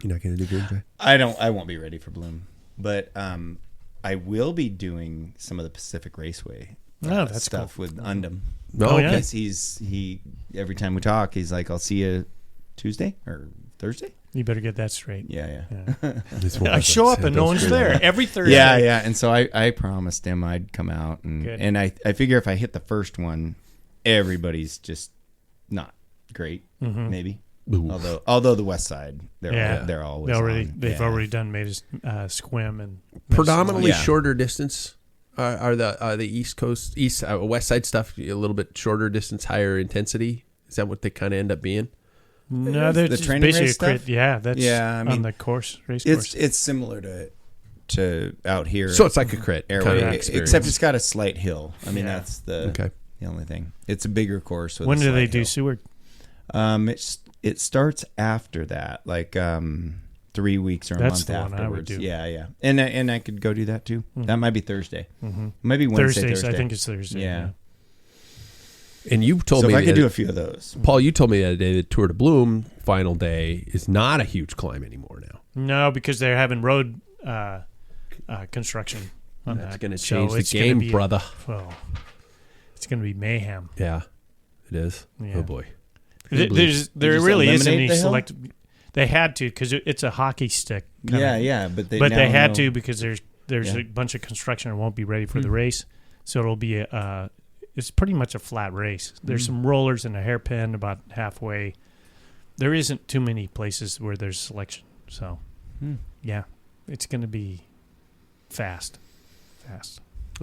You're not going to do Bloom, Jack? I won't be ready for Bloom, but I will be doing some of the Pacific Raceway that's stuff cool. with Undum. Oh, okay. He every time we talk, he's like, "I'll see you Tuesday or Thursday." You better get that straight. Yeah. I show up and no one's there every Thursday. Yeah. And so I promised him I'd come out, and I figure if I hit the first one, everybody's just not great, maybe. Ooh. Although the West Side, they're always they've already done made a squim and predominantly shorter distance. Are the East Coast West Side stuff a little bit shorter distance, higher intensity? Is that what they kind of end up being? No, they're the training race stuff. That's on the course. It's similar to out here. So it's like a crit area, except it's got a slight hill. I mean, that's the only thing. It's a bigger course. With when do they hill. do Seward? It starts after that, like 3 weeks or a month the afterwards. One I would do. Yeah, and I could go do that too. Mm-hmm. That might be Thursday. Mm-hmm. Maybe Wednesday. Thursday. I think it's Thursday. Yeah. And you told me if I could do a few of those. Paul, you told me the other day that Tour de Bloom final day is not a huge climb anymore now. No, because they're having road construction on That's that. going to change the game, brother. It's going to be mayhem. Yeah, it is. Yeah. Oh, boy. There really isn't any select. They had to because it's a hockey stick. But they had to because there's a bunch of construction and won't be ready for the race. So it'll be it's pretty much a flat race. There's some rollers and a hairpin about halfway. There isn't too many places where there's selection. So, yeah, it's going to be fast.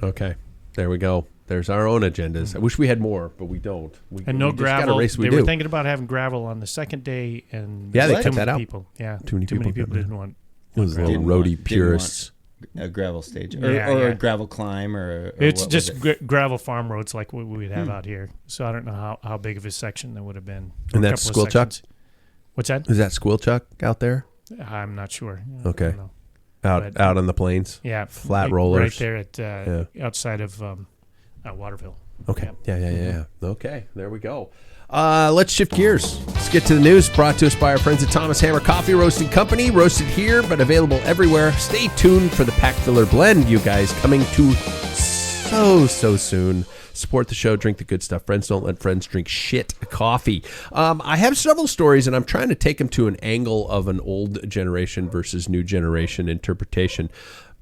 Okay, there we go. There's our own agendas. I wish we had more, but we don't. No gravel. Race they were thinking about having gravel on the second day, and they cut that out. People. Yeah, too many people didn't want. Those little roadie purists. A gravel stage or a gravel climb or it's just gravel farm roads like what we'd have out here. So I don't know how big of a section that would have been. And that's Squirrel Chuck? What's that? Is that Squirrel Chuck out there? I'm not sure. Okay. Out on the plains? Yeah. Flat rollers? Right there at outside of Waterville. Okay. Yeah. Okay, there we go. Let's shift gears. Let's get to the news brought to us by our friends at Thomas Hammer Coffee Roasting Company. Roasted here, but available everywhere. Stay tuned for the Packfiller blend, you guys, coming to so soon. Support the show, drink the good stuff. Friends don't let friends drink shit coffee. I have several stories, and I'm trying to take them to an angle of an old generation versus new generation interpretation.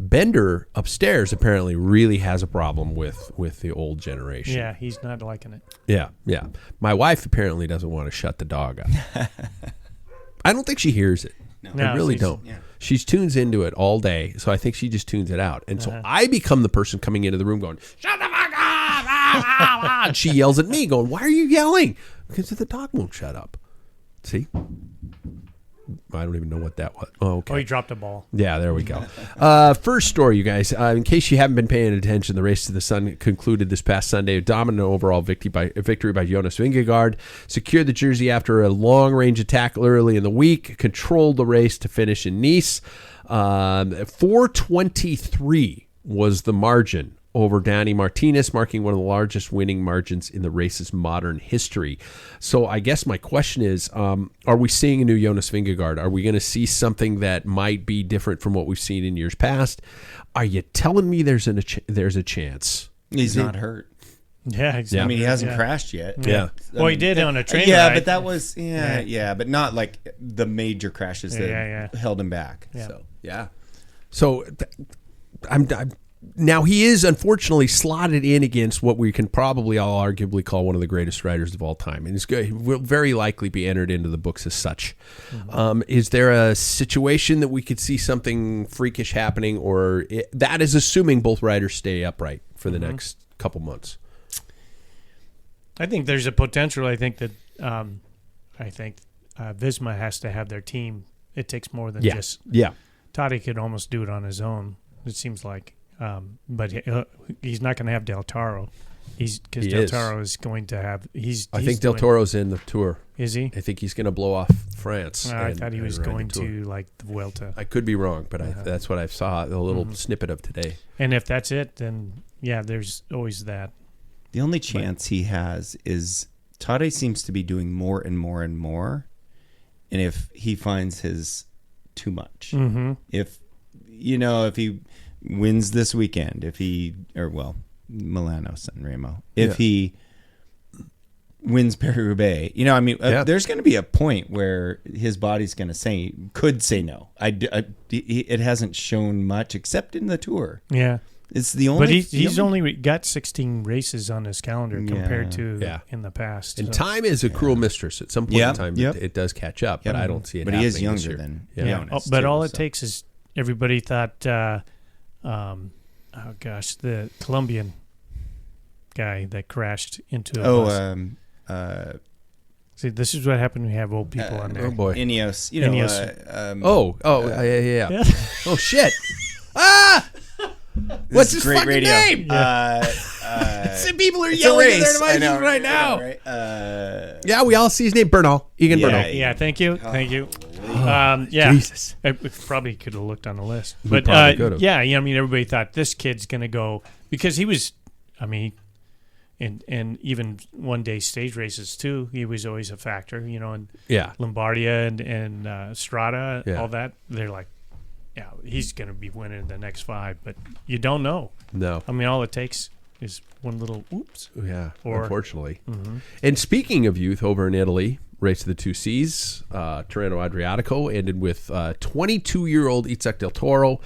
Bender upstairs apparently really has a problem with the old generation. Yeah, he's not liking it. Yeah. My wife apparently doesn't want to shut the dog up. I don't think she hears it. No, I really don't. Yeah. She tunes into it all day, so I think she just tunes it out. And so I become the person coming into the room going, shut the fuck up! And she yells at me going, why are you yelling? Because the dog won't shut up. See? I don't even know what that was. Oh, okay. Oh, he dropped a ball. Yeah, there we go. First story, you guys. In case you haven't been paying attention, the Race to the Sun concluded this past Sunday. A dominant overall victory by Jonas Vingegaard. Secured the jersey after a long-range attack early in the week. Controlled the race to finish in Nice. 4:23 was the margin over Danny Martinez, marking one of the largest winning margins in the race's modern history. So I guess my question is, are we seeing a new Jonas Vingegaard? Are we going to see something that might be different from what we've seen in years past? Are you telling me there's a chance? He's not hurt. Yeah, exactly. I mean, he hasn't crashed yet. Yeah. Well, he did on a train ride. But that was, but not like the major crashes that held him back. Yeah. So I'm now he is unfortunately slotted in against what we can probably all arguably call one of the greatest riders of all time, and he will very likely be entered into the books as such. Mm-hmm. Is there a situation that we could see something freakish happening, or that is assuming both riders stay upright for the next couple months? I think there's a potential. I think that Visma has to have their team. It takes more than just. Yeah. Toddy could almost do it on his own. It seems like. But he's not going to have Del Toro. Because Del Toro is going to have. I think Del Toro's in the Tour. Is he? I think he's going to blow off France. I thought he was going to like the Vuelta. I could be wrong, but that's what I saw a little snippet of today. And if that's it, then there's always that. The only chance he has is Tade seems to be doing more and more and more, and if he finds his too much, if he wins this weekend, Milano San Remo, if he wins Paris-Roubaix, there's going to be a point where his body's going to could say no. It hasn't shown much except in the Tour. Yeah. It's the only. But he's only got 16 races on his calendar compared to in the past. And time is a cruel mistress. At some point in time, it does catch up, but I don't see it happening. But he is younger than Jonas. But all it takes is everybody thought, the Colombian guy that crashed into a bus. See, this is what happened when you have old people on there. Oh, boy. Ineos. Yeah. Oh, shit. Ah! What's his fucking name? Some people are yelling at their devices right now. Yeah, we all see his name. Egan Bernal. Yeah, thank you. Jesus. I probably could have looked on the list. But, everybody thought this kid's going to go, because he was, and even one-day stage races, too, he was always a factor, and Lombardia and Strada, all that. They're like, he's going to be winning the next 5, but you don't know. No. All it takes is one little oops. Yeah, unfortunately. Mm-hmm. And speaking of youth, over in Italy, Race of the Two Seas, Tirreno Adriatico ended with 22-year-old Itzhak Del Toro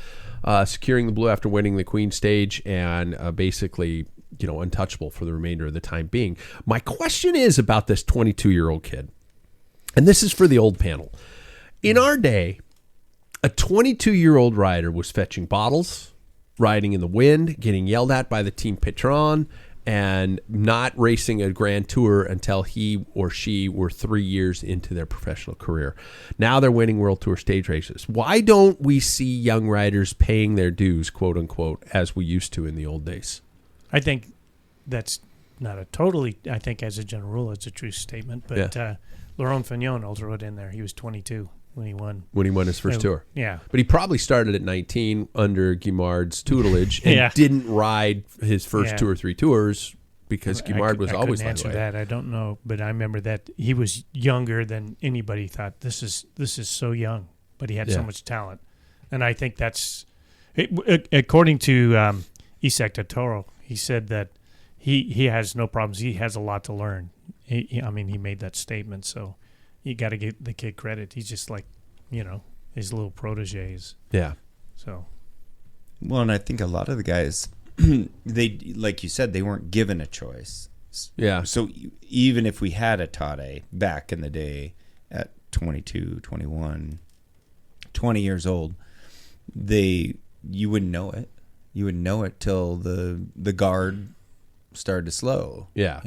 securing the blue after winning the Queen stage and basically untouchable for the remainder of the time being. My question is about this 22-year-old kid, and this is for the old panel. In our day, a 22-year-old rider was fetching bottles, riding in the wind, getting yelled at by the team patron, and not racing a Grand Tour until he or she were 3 years into their professional career. Now they're winning World Tour stage races. Why don't we see young riders paying their dues, quote unquote, as we used to in the old days? I think that's not a totally, I think as a general rule, it's a true statement. But Laurent Fignon, I'll throw it in there. He was 22 when he won. When he won his first tour. Yeah. But he probably started at 19 under Guimard's tutelage and didn't ride his first 2 or 3 tours because Guimard was always that way. I couldn't answer that. I don't know. But I remember that he was younger than anybody thought. This is so young, but he had so much talent. And I think that's, according to Isaac Totoro, he said that he has no problems. He has a lot to learn. He made that statement, so you got to give the kid credit. He's just like, his little proteges. Yeah. So. Well, and I think a lot of the guys, they, like you said, they weren't given a choice. Yeah. So even if we had a Tade back in the day at 22, 21, 20 years old, you wouldn't know it. You wouldn't know it till the guard started to slow. Yeah.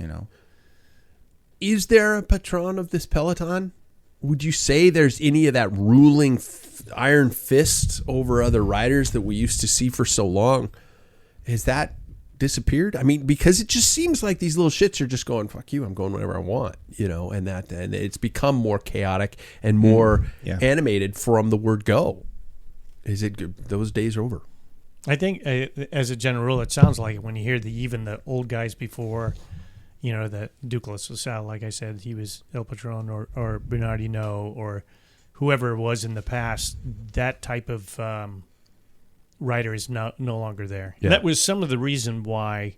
Is there a patron of this peloton? Would you say there's any of that ruling iron fist over other riders that we used to see for so long? Has that disappeared? I mean, because it just seems like these little shits are just going, fuck you, I'm going whenever I want, and it's become more chaotic and more animated from the word go. Is it those days are over? I think as a general rule, it sounds like it when you hear even the old guys before, the Duclos LaSalle, like I said, he was El Patron or Bernardino or whoever it was in the past, that type of rider is no longer there. Yeah. That was some of the reason why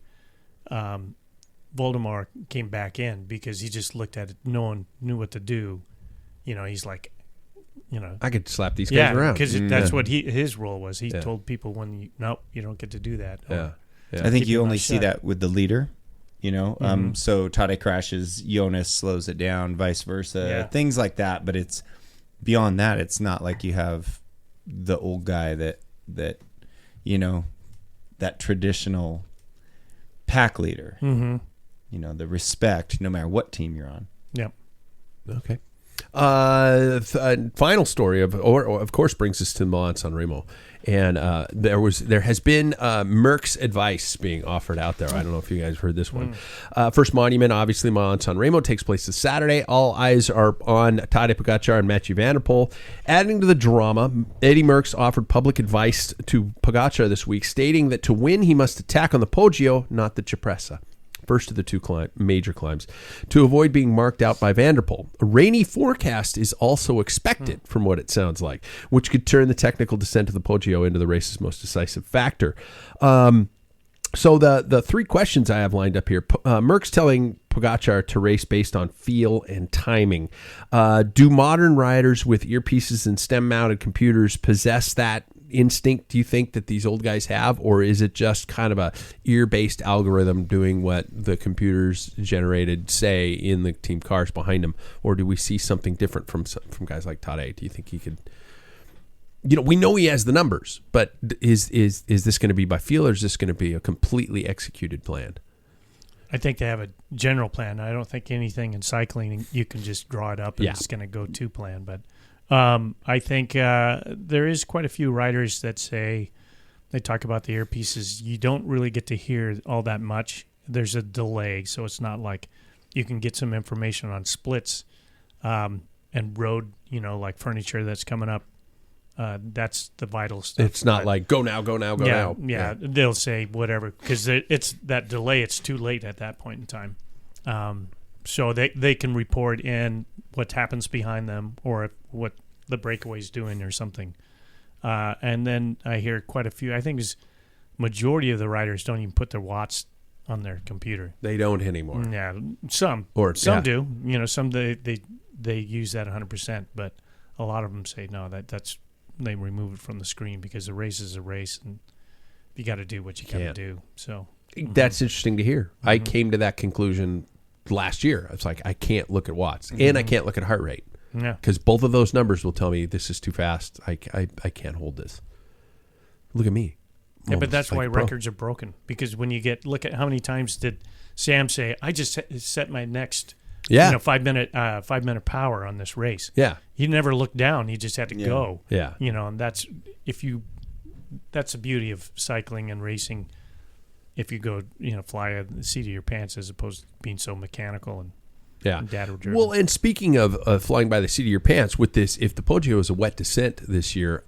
Voldemar came back in, because he just looked at it. No one knew what to do. He's like, I could slap these guys around. Because that's what his role was. He told people you don't get to do that. Yeah. I think you only see that with the leader. So Tade crashes, Jonas slows it down, vice versa, things like that. But it's beyond that. It's not like you have the old guy that that traditional pack leader. Mm-hmm. The respect, no matter what team you're on. Yep. Okay. Final story of course brings us to Milan-San Remo, and there has been Merck's advice being offered out there. I don't know if you guys heard this one. First monument, obviously Milan-San Remo, takes place this Saturday. All eyes are on Tadej Pogačar and Mathieu van der Poel. Adding to the drama, Eddie Merckx offered public advice to Pogačar this week, stating that to win he must attack on the Poggio, not the Cipressa, first of the two major climbs, to avoid being marked out by Van der Poel. A rainy forecast is also expected, from what it sounds like, which could turn the technical descent of the Poggio into the race's most decisive factor. So the three questions I have lined up here. Merckx telling Pogačar to race based on feel and timing. Do modern riders with earpieces and stem-mounted computers possess that instinct, do you think, that these old guys have, or is it just kind of a ear-based algorithm doing what the computers generated say in the team cars behind them, or do we see something different from guys like Tadej? Do you think he could, we know he has the numbers, but is this going to be by feel, or is this going to be a completely executed plan? I think they have a general plan. I don't think anything in cycling you can just draw it up and it's going to go to plan, but I think there is quite a few riders that say, they talk about the earpieces, you don't really get to hear all that much. There's a delay, so it's not like you can get some information on splits and road, like furniture that's coming up. That's the vital stuff. It's not like go now. Yeah, they'll say whatever, because it's that delay. It's too late at that point in time. So they can report in what happens behind them or what the breakaway's doing or something. And then I hear quite a few. I think majority of the riders don't even put their watts on their computer. They don't anymore. Yeah, some do. Some they use that 100%, but a lot of them say no. That's they remove it from the screen because the race is a race, and you got to do what you got to do. So. That's interesting to hear. I came to that conclusion last year. It's like I can't look at watts and I can't look at heart rate. Yeah, because both of those numbers will tell me this is too fast. I can't hold this. Look at me. Yeah, but that's why records are broken, because when you look at how many times did Sam say, "I just set my next 5 minute power on this race." Yeah, he never looked down. He just had to go. Yeah, and that's the beauty of cycling and racing. If you go, fly at the seat of your pants as opposed to being so mechanical and data-driven. Well, and speaking of flying by the seat of your pants, with this, if the Poggio is a wet descent this year,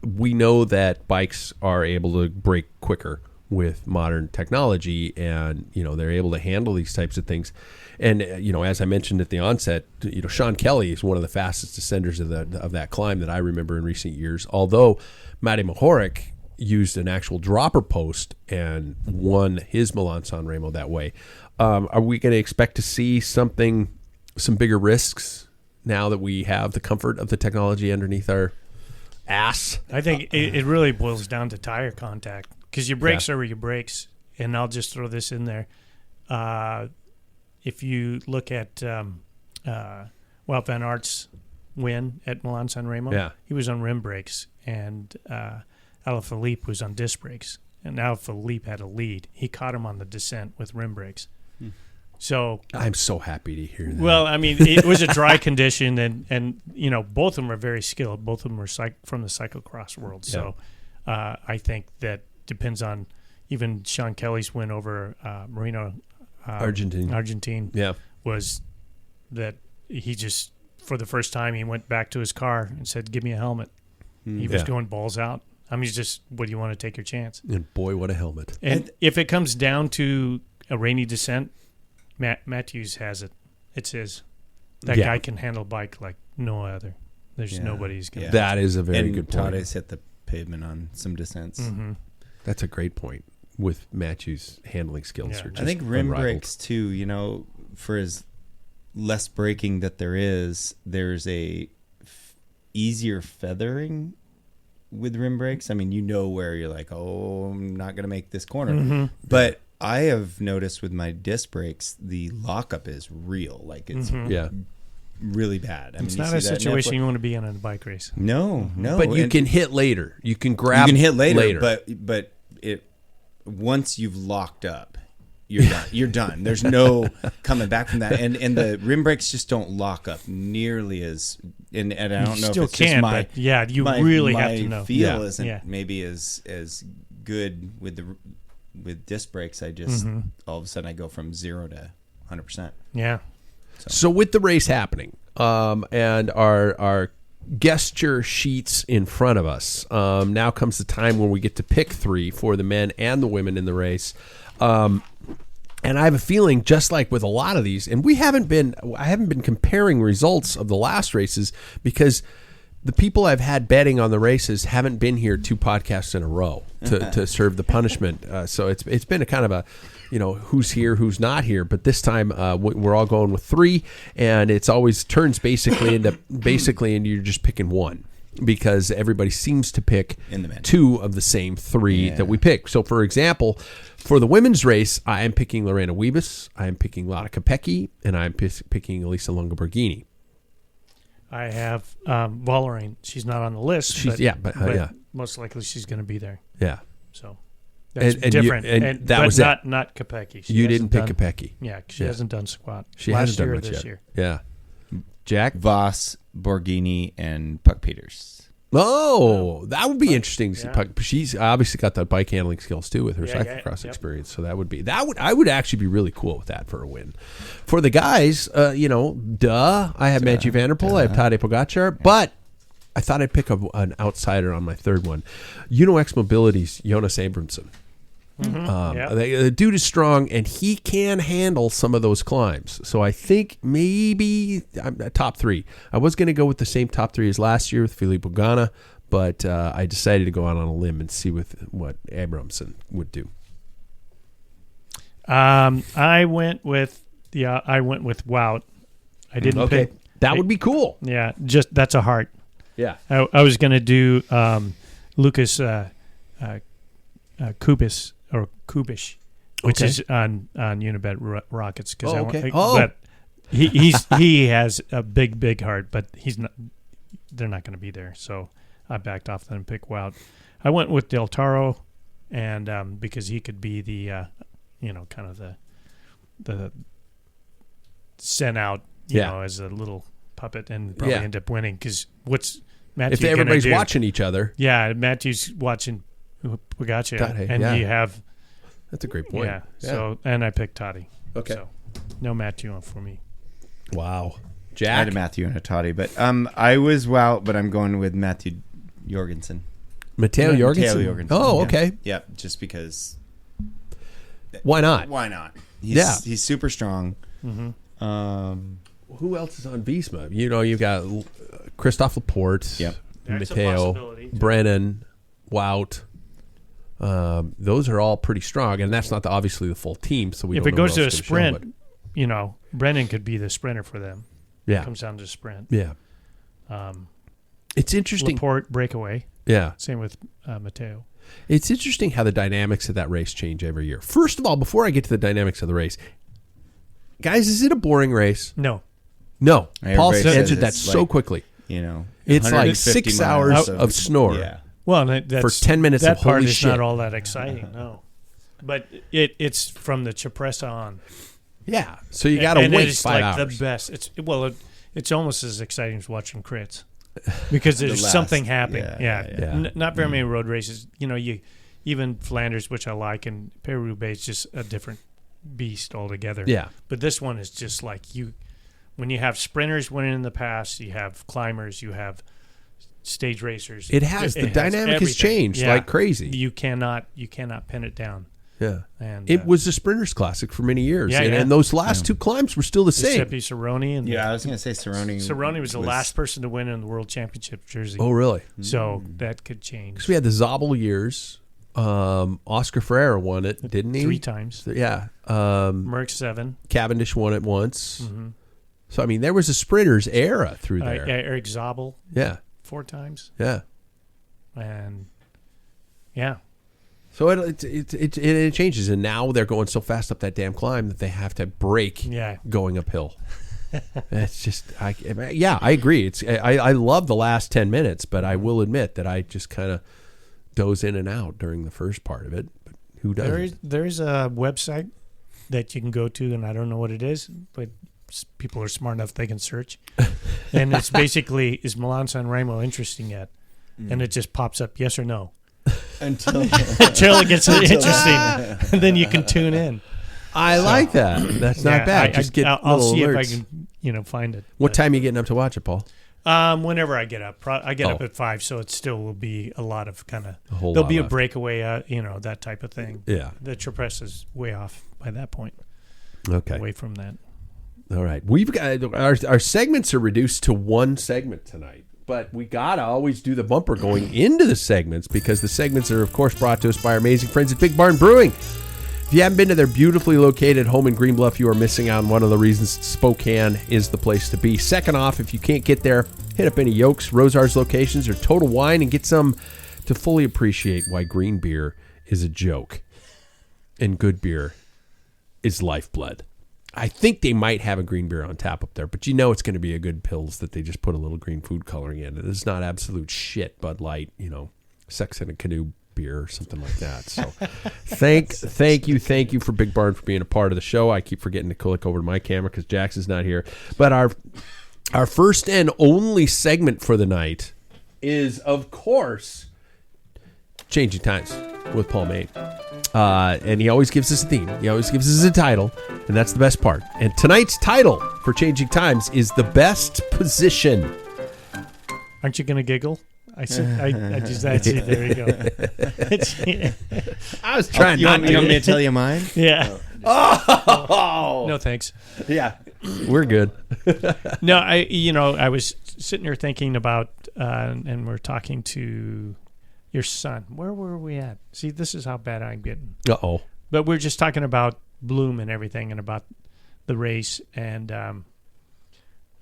we know that bikes are able to brake quicker with modern technology, and they're able to handle these types of things. And as I mentioned at the onset, Sean Kelly is one of the fastest descenders of that climb that I remember in recent years. Although Matej Mohoric used an actual dropper post and won his Milan-San Remo that way. Are we going to expect to see some bigger risks now that we have the comfort of the technology underneath our ass? I think it really boils down to tire contact, because your brakes are your brakes. And I'll just throw this in there. If you look at Wout van Aert's win at Milan-San Remo, he was on rim brakes, and Alaphilippe was on disc brakes. And Alaphilippe had a lead. He caught him on the descent with rim brakes. So I'm so happy to hear that. Well, I mean, it was a dry condition, and both of them are very skilled. Both of them are from the cyclocross world. So I think that depends on even Sean Kelly's win over Marino Argentine. Was that he just, for the first time, he went back to his car and said, "Give me a helmet." He was going balls out. I mean, just, what do you want to take your chance? And boy, what a helmet. And if it comes down to a rainy descent, Matthews has it. It's his. That guy can handle bike like no other. There's nobody's going to. That is a very good point. Tade's hit the pavement on some descents. Mm-hmm. That's a great point with Matthews' handling skills. Yeah. Are I think rim unrivaled. brakes too, for as less braking that there's a easier feathering with rim brakes. I mean, where you're like, oh, I'm not going to make this corner. Mm-hmm. But I have noticed with my disc brakes, the lockup is real. Like, it's really bad. It's not a situation you want to be in a bike race. No. But you can hit later. You can grab. You can hit later. But once you've locked up, you're done. You're done. There's no coming back from that. And the rim brakes just don't lock up nearly as. And I don't know if it's just my. But you really have to know. My feel isn't maybe as good with disc brakes. I just all of a sudden I go from 0 to 100%. Yeah. So with the race happening, and our gesture sheets in front of us, now comes the time when we get to pick 3 for the men and the women in the race. And I have a feeling, just like with a lot of these, and I haven't been comparing results of the last races because the people I've had betting on the races haven't been here 2 podcasts in a row to serve the punishment. So it's been a kind of a, who's here, who's not here. But this time we're all going with 3, and it's always turns basically and you're just picking 1. Because everybody seems to pick 2 of the same 3 that we pick. So, for example, for the women's race, I am picking Lorena Wiebes, I am picking Lotta Kopecky, and I am picking Elisa Longoborghini. I have Vollering. She's not on the list. But most likely she's going to be there. Yeah. So that's different. That was not Kopecky. You didn't pick Kopecky. Yeah, she hasn't done squat. She hasn't done much this yet. year. Yeah. Jack? Voss, Borghini, and Puck Peters. Oh, that would be interesting. Yeah. She's obviously got that bike handling skills too with her cyclocross experience. So I would actually be really cool with that for a win. For the guys, I have Mathieu van der Poel, I have Tadej Pogacar, but I thought I'd pick an outsider on my third one. X Mobility's Jonas Abramson. The dude is strong, and he can handle some of those climbs. So I think maybe top 3. I was going to go with the same top 3 as last year with Philippe Ogana, but I decided to go out on a limb and see what Abramson would do. I went with Wout. I didn't pick. That would be cool. Yeah, just that's a heart. Yeah, I was going to do Lucas Kubis. Or Kubish. which is on Unibet Rockets. Okay. But he has a big heart, but he's not. They're not going to be there, so I backed off and picked Wout. I went with Del Toro, and because he could be the, kind of the sent out, you know, as a little puppet, and probably end up winning. Because what's Matthew? If everybody's watching each other, Matthew's watching Pogacar, and you have. That's a great point. Yeah. So, and I picked Toddy. Okay. So, no Matthew on for me. Wow. Jack? I had a Matthew and a Toddy, but I was Wout, but I'm going with Matthew Jorgensen. Matteo Jorgensen? Oh, okay. Yeah, just because. Why not? Why not? He's super strong. Mm-hmm. Who else is on Visma? You know, you've got Christophe Laporte, Matteo, Brennan, Wout. Those are all pretty strong, and that's not obviously the full team. So if it goes to a sprint, Brennan could be the sprinter for them. Yeah, it comes down to sprint. Yeah, it's interesting. Laporte breakaway. Yeah, same with Matteo. It's interesting how the dynamics of that race change every year. First of all, before I get to the dynamics of the race, guys, is it a boring race? No. Paul answered that so quickly. It's like 6 hours of snore. Yeah. Well, for 10 minutes that of holy part is shit. not all that exciting, no. But it's from the Cipressa on. Yeah, so you got to wait it's 5 like hours. The best. It's almost as exciting as watching crits because there's something happening. Yeah. Not very many road races. Even Flanders, which I like, and Paris-Roubaix is just a different beast altogether. Yeah, but this one is just like when you have sprinters winning in the past, you have climbers, you have stage racers. The dynamic has changed like crazy. You cannot pin it down. Yeah, and it was the Sprinters Classic for many years, and those last two climbs were still the same. Giuseppe Cerrone, and I was going to say Cerrone. Cerrone was the last person to win in the World Championship jersey. Oh, really? So that could change. Because we had the Zabel years. Oscar Freire won it, didn't he? 3 times. Yeah. Merckx 7. Cavendish won it once. Mm-hmm. So, I mean, there was a Sprinters era through there. Eric Zabel. Yeah. 4 times. Yeah. And, yeah. So it changes, and now they're going so fast up that damn climb that they have to brake going uphill. It's just, I agree. I love the last 10 minutes, but I will admit that I just kind of doze in and out during the first part of it. But who doesn't? There's a website that you can go to, and I don't know what it is, but people are smart enough they can search. And it's basically, is Milan-San Remo interesting yet? And it just pops up yes or no. Until it gets interesting, and then you can tune in. I like that. That's not bad. I'll see alerts. if I can, find it. What time are you getting up to watch it, Paul? Whenever I get up, I get up at 5, so it still will be a lot of there'll be a breakaway, that type of thing. Yeah, the Cipressa is way off by that point. Okay, away from that. All right, we've got our segments are reduced to one segment tonight. But we gotta always do the bumper going into the segments, because the segments are, of course, brought to us by our amazing friends at Big Barn Brewing. If you haven't been to their beautifully located home in Green Bluff, you are missing out on one of the reasons Spokane is the place to be. Second off, if you can't get there, hit up any Yolks, Rosar's locations, or Total Wine and get some to fully appreciate why green beer is a joke and good beer is lifeblood. I think they might have a green beer on tap up there, but it's going to be a good Pils that they just put a little green food coloring in. It's not absolute shit Bud Light, Sex in a Canoe beer or something like that. So thank you for Big Barn for being a part of the show. I keep forgetting to click over to my camera because Jackson's not here. But our first and only segment for the night is, of course, Changing Times with Paul Main. And he always gives us a theme. He always gives us a title, and that's the best part. And tonight's title for Changing Times is The Best Position. Aren't you going to giggle? I just that's it. There you go. I was trying not to. You want me to tell you mine? Yeah. Oh. No, thanks. Yeah. We're good. No, I was sitting here thinking about, and we're talking to your son. Where were we at? See, this is how bad I'm getting. Uh-oh. But we're just talking about Bloom and everything, and about the race, and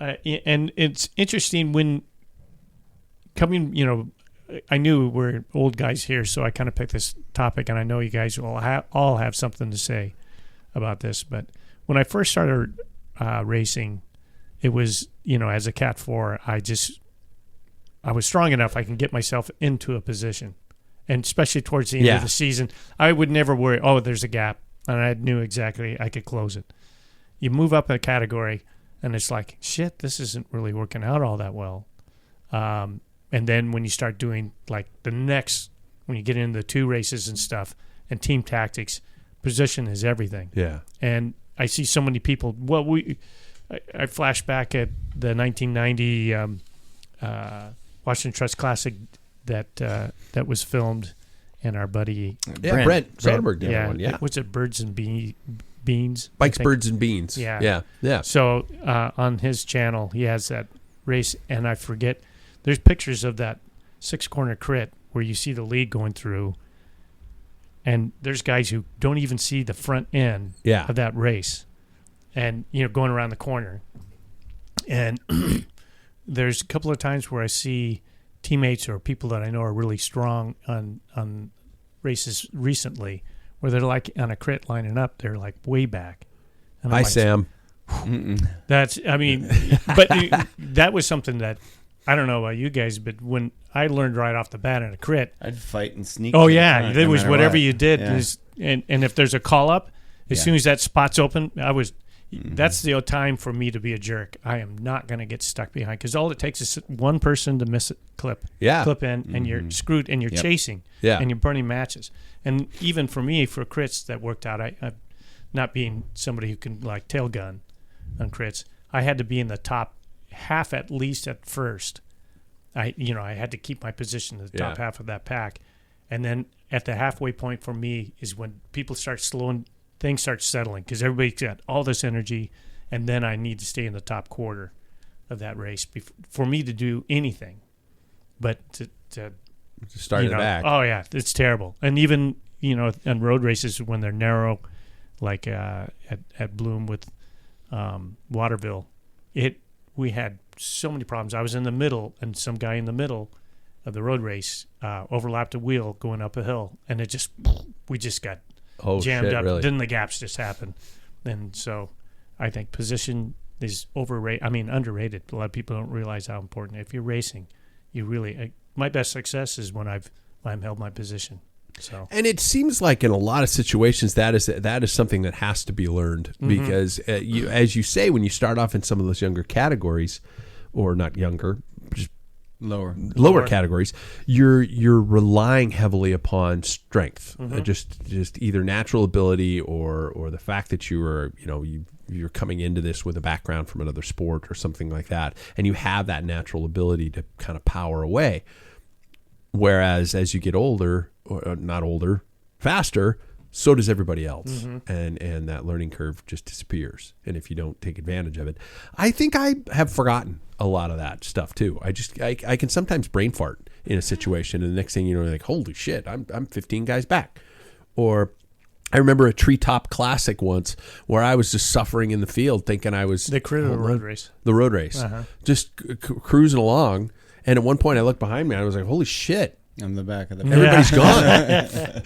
it's interesting when coming, I knew we're old guys here, so I kind of picked this topic, and I know you guys will all have something to say about this. But when I first started racing, it was, as a Cat 4, I was strong enough I can get myself into a position. And especially towards the end of the season, I would never worry, there's a gap, and I knew exactly I could close it. You move up a category, and it's like, shit, this isn't really working out all that well. And then when you start doing when you get into the 2 races and stuff and team tactics, position is everything. Yeah. And I see so many people. Well, I flash back at the 1990 Washington Trust Classic that was filmed, and our buddy Brent Soderbergh did one. Yeah. What's it? Birds and Beans. Bikes, Birds, and Beans. Yeah. Yeah. So on his channel, he has that race, and I forget. There's pictures of that 6-corner crit where you see the lead going through, and there's guys who don't even see the front end of that race, and going around the corner. And there's a couple of times where I see teammates or people that I know are really strong on races recently, where they're like on a crit lining up, they're like way back. And Hi, Sam. But that was something that, I don't know about you guys, but when I learned right off the bat in a crit, I'd fight and sneak. Oh yeah, there was whatever you did, and if there's a call up, as soon as that spot's open, that's the time for me to be a jerk. I am not going to get stuck behind, because all it takes is one person to miss a clip in, and you're screwed, and you're chasing, and you're burning matches. And even for me, for crits that worked out, I not being somebody who can like tail gun on crits, I had to be in the top half at least at first. I had to keep my position in the top half of that pack, and then at the halfway point for me is when people start slowing, things start settling, because everybody's got all this energy, and then I need to stay in the top quarter of that race for me to do anything. But to start in the back. Oh yeah, it's terrible. And even on road races when they're narrow, like at Bloom with Waterville, we had so many problems. I was in the middle, and some guy in the middle of the road race overlapped a wheel going up a hill, and we just got jammed up. Really? Then the gaps just happened. And so I think position is underrated. A lot of people don't realize how important. If you're racing, you really my best success is when I'm held my position. So, and it seems like in a lot of situations that is something that has to be learned, because as you say, when you start off in some of those younger categories, or not younger, just lower categories, you're relying heavily upon strength, just either natural ability or the fact that you're coming into this with a background from another sport or something like that, and you have that natural ability to kind of power away. Whereas as you get older, or not older, faster, so does everybody else, and that learning curve just disappears. And if you don't take advantage of it, I think I have forgotten a lot of that stuff too. I can sometimes brain fart in a situation, and the next thing you know, you're like, holy shit, I'm 15 guys back. Or I remember a treetop classic once where I was just suffering in the field, thinking I was the road race. The road race, just cruising along. And at one point, I looked behind me, and I was like, holy shit. I'm the back of the Everybody's gone.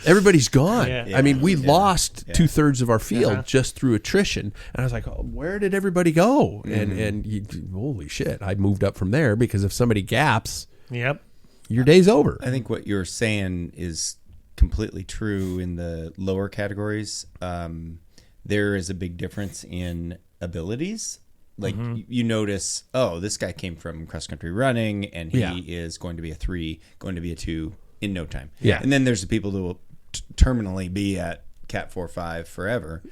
Everybody's gone. Yeah. I mean, we lost 2/3 of our field just through attrition. And I was like, where did everybody go? And holy shit, I moved up from there, because if somebody gaps, your day's over. I think what you're saying is completely true in the lower categories. There is a big difference in abilities. Like you notice, this guy came from cross country running, and he is going to be a 3, going to be a 2 in no time. Yeah. And then there's the people who will terminally be at Cat 4-5 forever,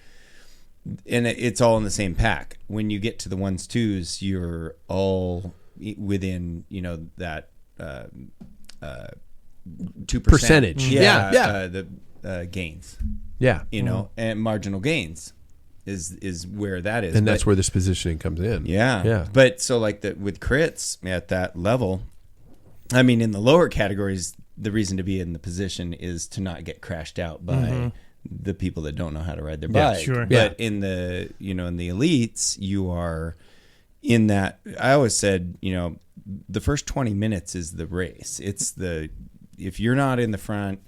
and it's all in the same pack. When you get to the 1s, 2s, you're all within that 2% percentage. The gains. Yeah. And marginal gains. Is where that is, and that's where this positioning comes in. Yeah. But so with crits at that level, I mean, in the lower categories, the reason to be in the position is to not get crashed out by the people that don't know how to ride their bike. Sure. But in the in the elites, you are in that. I always said, the first 20 minutes is the race. If you're not in the front,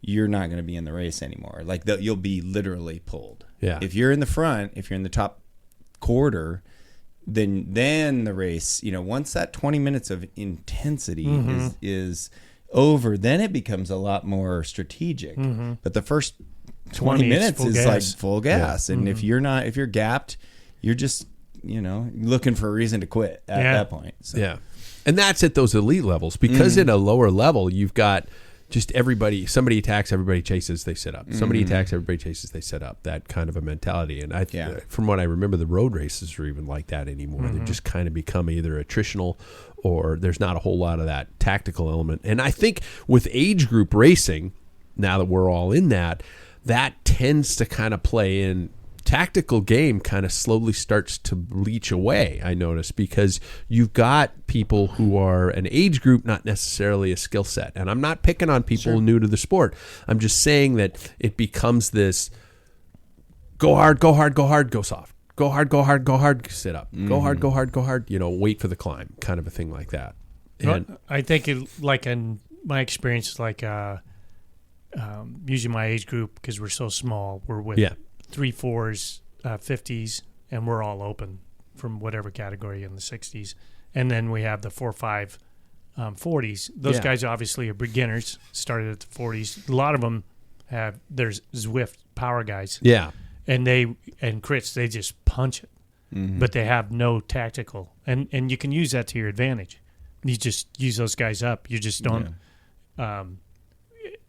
you're not going to be in the race anymore. Like you'll be literally pulled. Yeah. If you're in the front, if you're in the top quarter, then the race, once that 20 minutes of intensity is over, then it becomes a lot more strategic. But the first 20 minutes is like full gas. And if you're gapped, you're just, looking for a reason to quit at that point. So. Yeah. And that's at those elite levels, because at a lower level, you've got just somebody attacks, everybody chases, they sit up. Somebody attacks, everybody chases, they sit up. That kind of a mentality. And from what I remember, the road races are even like that anymore. They just kind of become either attritional or there's not a whole lot of that tactical element. And I think with age group racing, now that we're all in that tends to kind of play in. Tactical game kind of slowly starts to leach away, I notice, because you've got people who are an age group, not necessarily a skill set. And I'm not picking on people new to the sport. I'm just saying that it becomes this go hard, go hard, go hard, go soft. Go hard, go hard, go hard, sit up. Go hard, go hard, go hard, wait for the climb, kind of a thing like that. And I think in my experience, like using my age group, because we're so small, we're with 3 4s, 50s, and we're all open from whatever category in the 60s. And then we have the 4 5 40s. Those guys obviously are beginners, started at the 40s. A lot of them there's Zwift power guys. Yeah. And crits, they just punch it. But they have no tactical. And you can use that to your advantage. You just use those guys up. You just don't...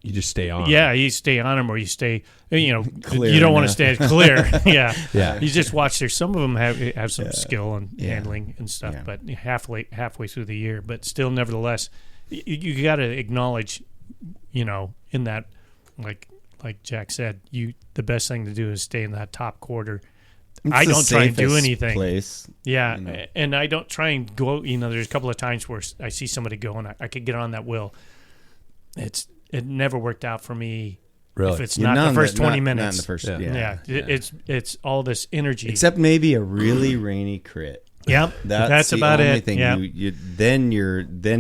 you just stay on. Yeah, you stay on them, or you stay. Clear you don't want to stay clear. Yeah. Yeah. You just watch there. Some of them have some skill and handling and stuff, but halfway through the year. But still, nevertheless, you got to acknowledge, in that, like Jack said, the best thing to do is stay in that top quarter. I don't try and do anything. Place, yeah, and I don't try and go. There's a couple of times where I see somebody go and I could get on that wheel. It never worked out for me. Really? If it's not the first 20 minutes. Not in the first, It's all this energy. Except maybe a really rainy crit. Yep. That's about the only it. thing. Then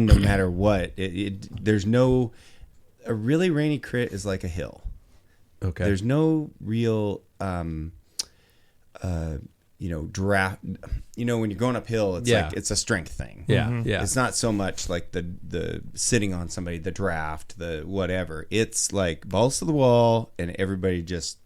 no matter what, there's no, a really rainy crit is like a hill. Okay. There's no real, draft. When you're going uphill, it's like it's a strength thing. Yeah, yeah. It's not so much like the sitting on somebody, the draft, the whatever. It's like balls to the wall, and everybody just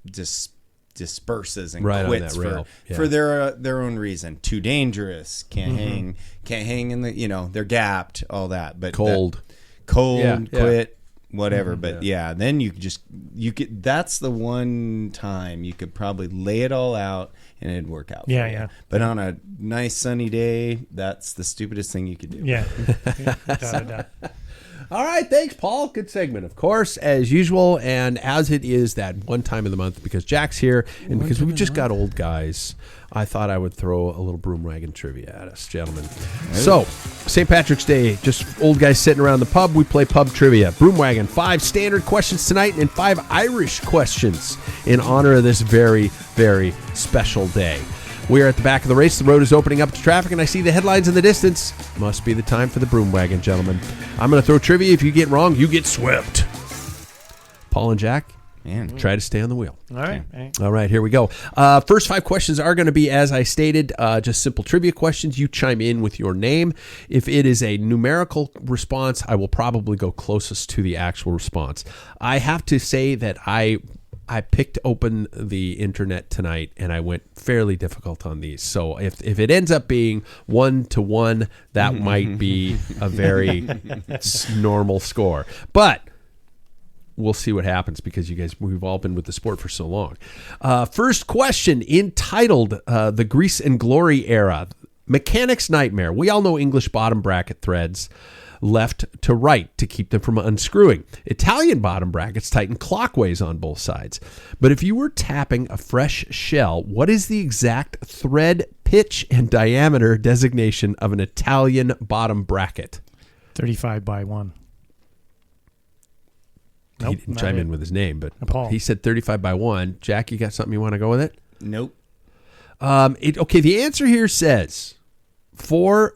disperses and quits for their own reason. Too dangerous. Can't hang in the. They're gapped. All that, but quit. Whatever, but then you could. That's the one time you could probably lay it all out and it'd work out. Yeah. But on a nice sunny day, that's the stupidest thing you could do. Yeah. Without a doubt. All right, thanks, Paul. Good segment, of course, as usual, and as it is that one time of the month because Jack's here and because we've just got old guys, I thought I would throw a little broom wagon trivia at us, gentlemen. So, St. Patrick's Day, just old guys sitting around the pub. We play pub trivia. Broom wagon, 5 standard questions tonight and 5 Irish questions in honor of this very, very special day. We are at the back of the race. The road is opening up to traffic, and I see the headlines in the distance. Must be the time for the broom wagon, gentlemen. I'm going to throw trivia. If you get wrong, you get swept. Paul and Jack, try to stay on the wheel. All right. All right, here we go. First 5 questions are going to be, as I stated, just simple trivia questions. You chime in with your name. If it is a numerical response, I will probably go closest to the actual response. I have to say that I picked open the internet tonight and I went fairly difficult on these. So if it ends up being 1-1, that might be a very normal score. But we'll see what happens because you guys, we've all been with the sport for so long. First question, entitled The Grease and Glory Era. Mechanic's Nightmare. We all know English bottom bracket threads left to right to keep them from unscrewing. Italian bottom brackets tighten clockwise on both sides. But if you were tapping a fresh shell, what is the exact thread, pitch, and diameter designation of an Italian bottom bracket? 35 by 1. Nope, he didn't chime in with his name, but Paul. He said 35 by 1. Jack, you got something you want to go with it? Nope. Okay, the answer here says for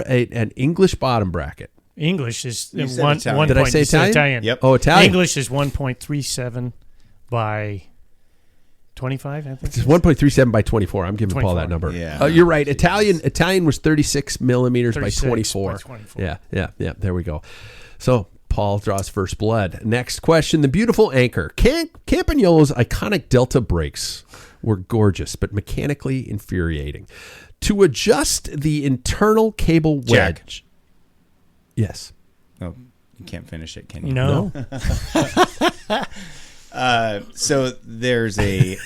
an English bottom bracket. English is You said one. Italian. One Did I point- say you said Italian? Yep. Oh, Italian. English is 1.37 by 25. I think It's 1.37 by 24. I'm giving Paul 24. that number. Yeah. You're right. Italian was 36 millimeters by 36 by 24. 24. Yeah. There we go. So Paul draws first blood. Next question. The beautiful anchor. Campagnolo's iconic Delta brakes were gorgeous, but mechanically infuriating. To adjust the internal cable wedge. Jack. Yes. Oh, you can't finish it, can you? No. So there's a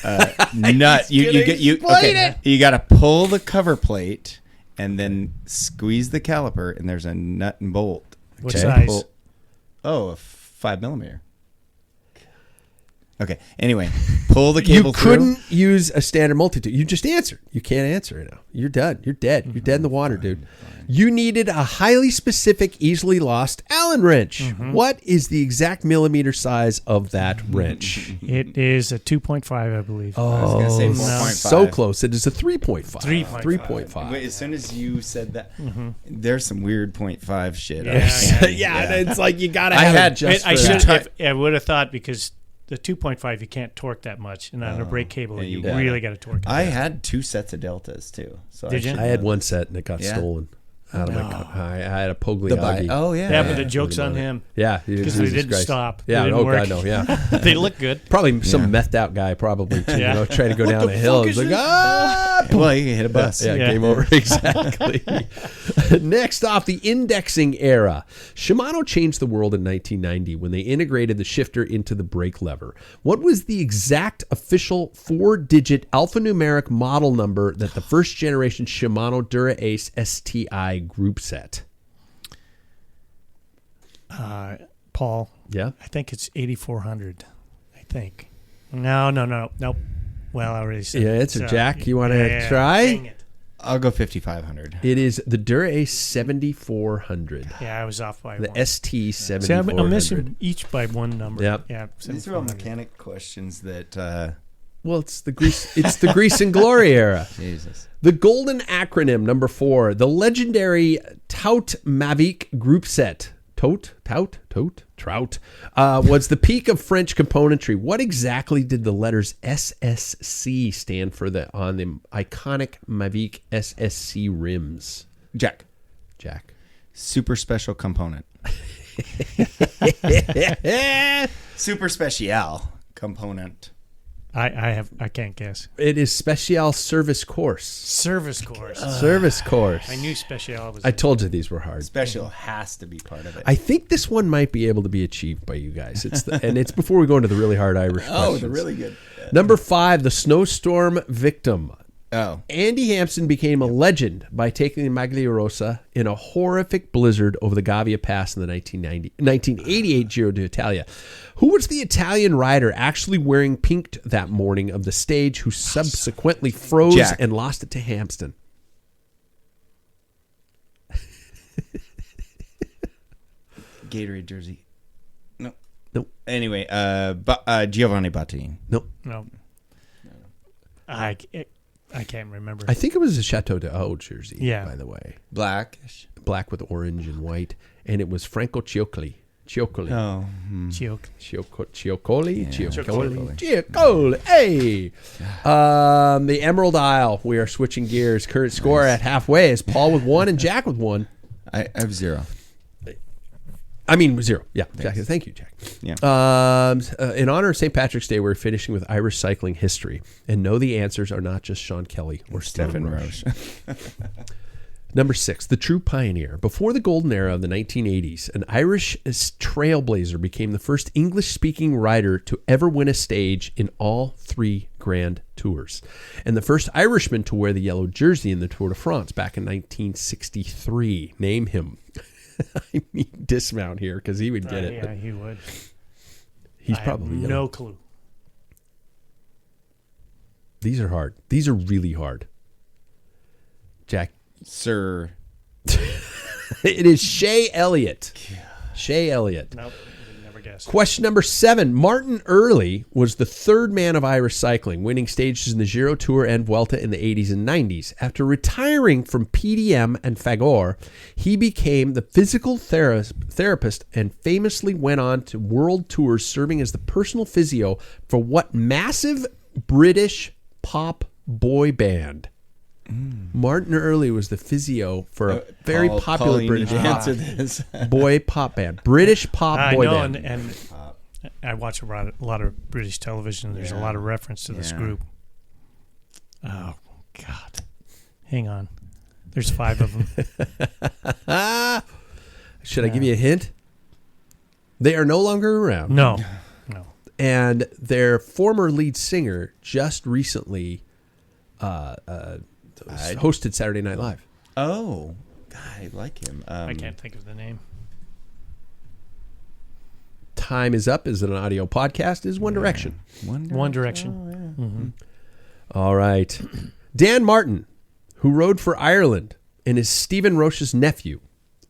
nut. You got to pull the cover plate and then squeeze the caliper, and there's a nut and bolt. What Okay. size? A 5 millimeter. Okay. Anyway, pull the cable You through. couldn't use a standard multi-tool. You just answered. You can't answer it now. You're done. You're dead. You're dead in the water, dude. You needed a highly specific, easily lost Allen wrench. What is the exact millimeter size of that wrench? It is a 2.5, I believe. I was gonna say 4.5. So close. It is a 3.5. 3.5. 3.5. Wait, as soon as you said that, there's some weird 0.5 shit. Yeah. It's like you got to I have had it just I for should. that. I would have thought because the 2.5 you can't torque that much, and on a brake cable yeah, you you really got to torque it. I had 2 sets of deltas too. So Did you? I had one set and it got stolen out of my car. I had a Pugliese. Oh yeah. Yeah, but the joke's on him Yeah, because Jesus they didn't Christ. stop. Yeah, they didn't work. God, no, yeah. They look good. Probably some methed out guy, probably, too, Yeah. trying to go down a hill. It's like, Well, you can hit a bus. Yeah, Yeah. game over. Exactly. Next off, the indexing era. Shimano changed the world in 1990 when they integrated the shifter into the brake lever. What was the exact official 4-digit alphanumeric model number that the first generation Shimano Dura Ace STI group set? Paul, Yeah. I think it's 8,400. I think. No. Nope. Well, I already said. Yeah, it. it's a Jack. You want to try? Dang it. I'll go 5,500. It is the Dura Ace 7400. Yeah, I was off by The one. ST See, 7400. I'm missing each by one number. Yep. Yeah. These are all 7,400. mechanic questions that. Well, it's the grease. It's the grease and glory era. Jesus. The golden acronym number 4, the legendary Tout Mavic group set. Trout, was the peak of French componentry. What exactly did the letters SSC stand for on the iconic Mavic SSC rims? Jack. Super special component. Super special component. I can't guess. It is Special Service Course. Service course. Service Course. I knew Special was. I told you these were hard. Special has to be part of it. I think this one might be able to be achieved by you guys. And it's before we go into the really hard Irish questions. the really good. Number 5, the snowstorm victim. Oh. Andy Hampson became a legend by taking the Magliarosa in a horrific blizzard over the Gavia Pass in the 1988 Giro d'Italia. Who was the Italian rider actually wearing pink that morning of the stage who subsequently froze Jack. and lost it to Hampson? Gatorade jersey. No. Nope. Anyway, Giovanni Battini. Nope. No. I can't remember. I think it was a Chateau d'Eau jersey, Yeah. by the way. Blackish. Black with orange and white. And it was Franco Ciocoli. Oh. Joke. Ciocoli? Yeah. Ciocoli. Hey! The Emerald Isle. We are switching gears. Current score at halfway is Paul with 1 and Jack with 1. I have 0. I mean, 0. Yeah, exactly. Thank you, Jack. Yeah. In honor of St. Patrick's Day, we're finishing with Irish cycling history. And no, the answers are not just Sean Kelly or Stefan Roche. Number 6, the true pioneer. Before the golden era of the 1980s, an Irish trailblazer became the first English-speaking rider to ever win a stage in all 3 Grand Tours, and the first Irishman to wear the yellow jersey in the Tour de France back in 1963. Name him. I need dismount here because he would get it. Yeah, he would. He's I probably have no clue. These are hard. These are really hard. Jack. Sir. It is Shea Elliott. Shea Elliott. Nope. Never guess. Question number 7. Martin Earley was the third man of Irish cycling, winning stages in the Giro, Tour, and Vuelta in the 80s and 90s. After retiring from PDM and Fagor, he became the physical therapist and famously went on to world tours, serving as the personal physio for what massive British pop boy band? Martin Earley was the physio for a very popular British pop band. British pop boy band. And I watch a lot of British television. There's a lot of reference to this group. Oh, God. Hang on. There's 5 of them. Should I give you a hint? They are no longer around. No. And their former lead singer just recently hosted Saturday Night Live. Oh, God, I like him. I can't think of the name. Time is Up is an audio podcast. Is One Direction. One Direction. Oh, yeah. Mm-hmm. All right. Dan Martin, who rode for Ireland and is Stephen Roche's nephew,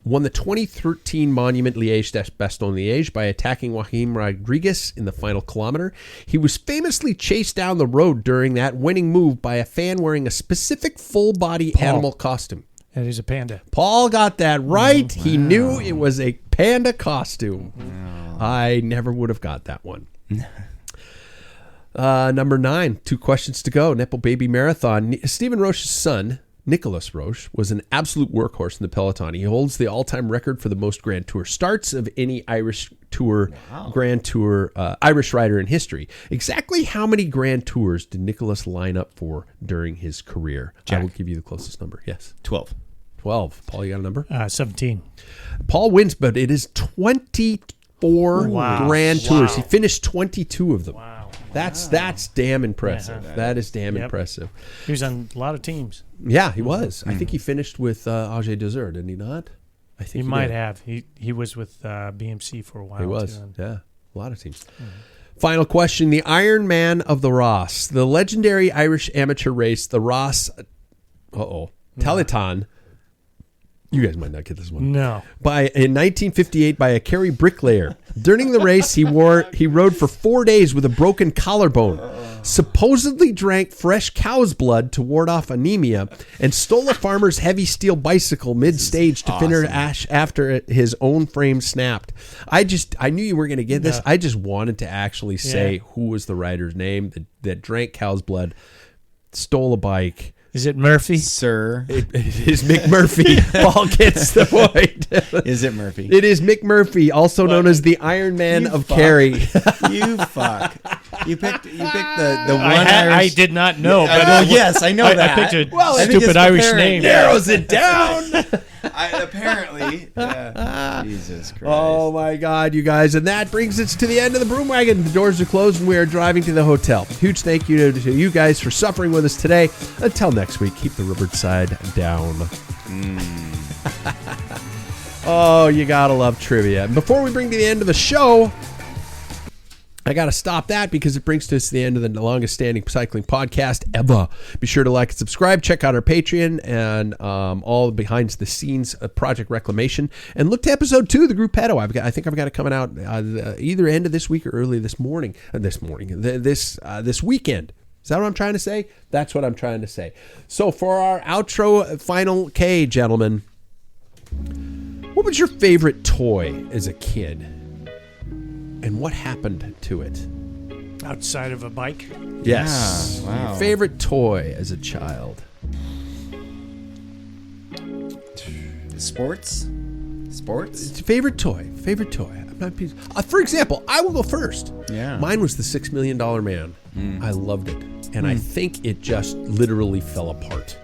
won the 2013 Monument Liège-Bastogne-Liège by attacking Joaquim Rodriguez in the final kilometer. He was famously chased down the road during that winning move by a fan wearing a specific full-body animal costume. It is a panda. Paul got that right. Wow. He knew it was a panda costume. Wow. I never would have got that one. Number 9, 2 questions to go. Nepo Baby Marathon. Stephen Roche's son, Nicolas Roche, was an absolute workhorse in the peloton. He holds the all-time record for the most Grand Tour starts of any Irish Tour, Grand Tour Irish rider in history. Exactly how many Grand Tours did Nicolas line up for during his career? Jack. I will give you the closest number. Yes. 12. Paul, you got a number? 17. Paul wins, but it is 24 Grand Tours. He finished 22 of them. Wow. That's damn impressive. Uh-huh. That is damn impressive. He was on a lot of teams. Yeah, he was. I think he finished with AG Desert, didn't he not? I think he might have. He was with BMC for a while. He was, yeah. A lot of teams. Mm-hmm. Final question. The Iron Man of the Ross. The legendary Irish amateur race, the Ross... Teleton. You guys might not get this one. No. In 1958 by a Kerry bricklayer. During the race, he rode for 4 days with a broken collarbone, supposedly drank fresh cow's blood to ward off anemia, and stole a farmer's heavy steel bicycle mid-stage to finish after his own frame snapped. I knew you were going to get this. I just wanted to actually say who was the rider's name that drank cow's blood, stole a bike. Is it Murphy? Sir. It is Mick Murphy. Paul gets the point. Is it Murphy? It is Mick Murphy, also known as the Iron Man of Kerry. You fuck. You picked the one I did not know. But yes, I know that. I picked a stupid Irish name. Narrows it down. Apparently. Yeah. Jesus Christ. Oh, my God, you guys. And that brings us to the end of the broom wagon. The doors are closed, and we are driving to the hotel. Huge thank you to you guys for suffering with us today. Until next week, keep the rubber side down. Oh, you got to love trivia. And before we bring to the end of the show... I got to stop that because it brings us to the end of the longest standing cycling podcast ever. Be sure to like and subscribe. Check out our Patreon and all behind the scenes of Project Reclamation. And look to episode 2 of the Group Pedo. I think I've got it coming out either end of this week or early this weekend. Is that what I'm trying to say? That's what I'm trying to say. So for our outro final K, gentlemen, what was your favorite toy as a kid? And what happened to it? Outside of a bike? Yes. Yeah, wow. Your favorite toy as a child? Sports? Favorite toy. For example, I will go first. Yeah. Mine was the $6 Million Man. I loved it. And I think it just literally fell apart.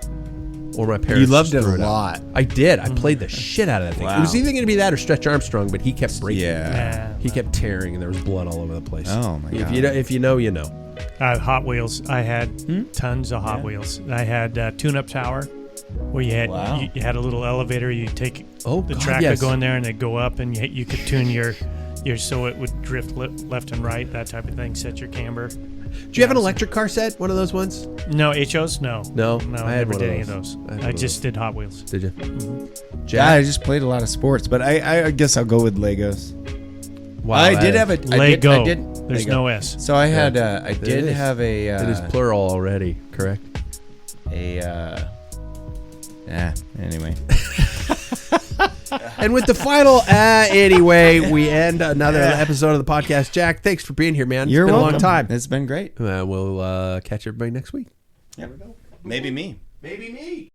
Or my parents. You loved it a threw lot. Out. I did. I played the shit out of that thing. Wow. It was either going to be that or Stretch Armstrong, but he kept breaking. Yeah. He kept tearing, and there was blood all over the place. Oh, my God. If you know, you know. Hot Wheels. I had tons of Hot Wheels. I had Tune-Up Tower, where you had you had a little elevator. You take the track would go in there, and it'd go up, and you could tune your so it would drift left and right, that type of thing. Set your camber. Do you have an electric car set? One of those ones? No, HOs? No. I never did any of those. I just did Hot Wheels. Did you? Mm-hmm. Yeah, I just played a lot of sports, but I guess I'll go with Legos. Wow, I did have a Lego. There's There's no S. So I had I did have a it is plural already, correct? Anyway. And with the final anyway, we end another episode of the podcast. Jack, thanks for being here, man. You're been welcome. a long time. It's been great. We'll catch everybody next week. Maybe me. Maybe me.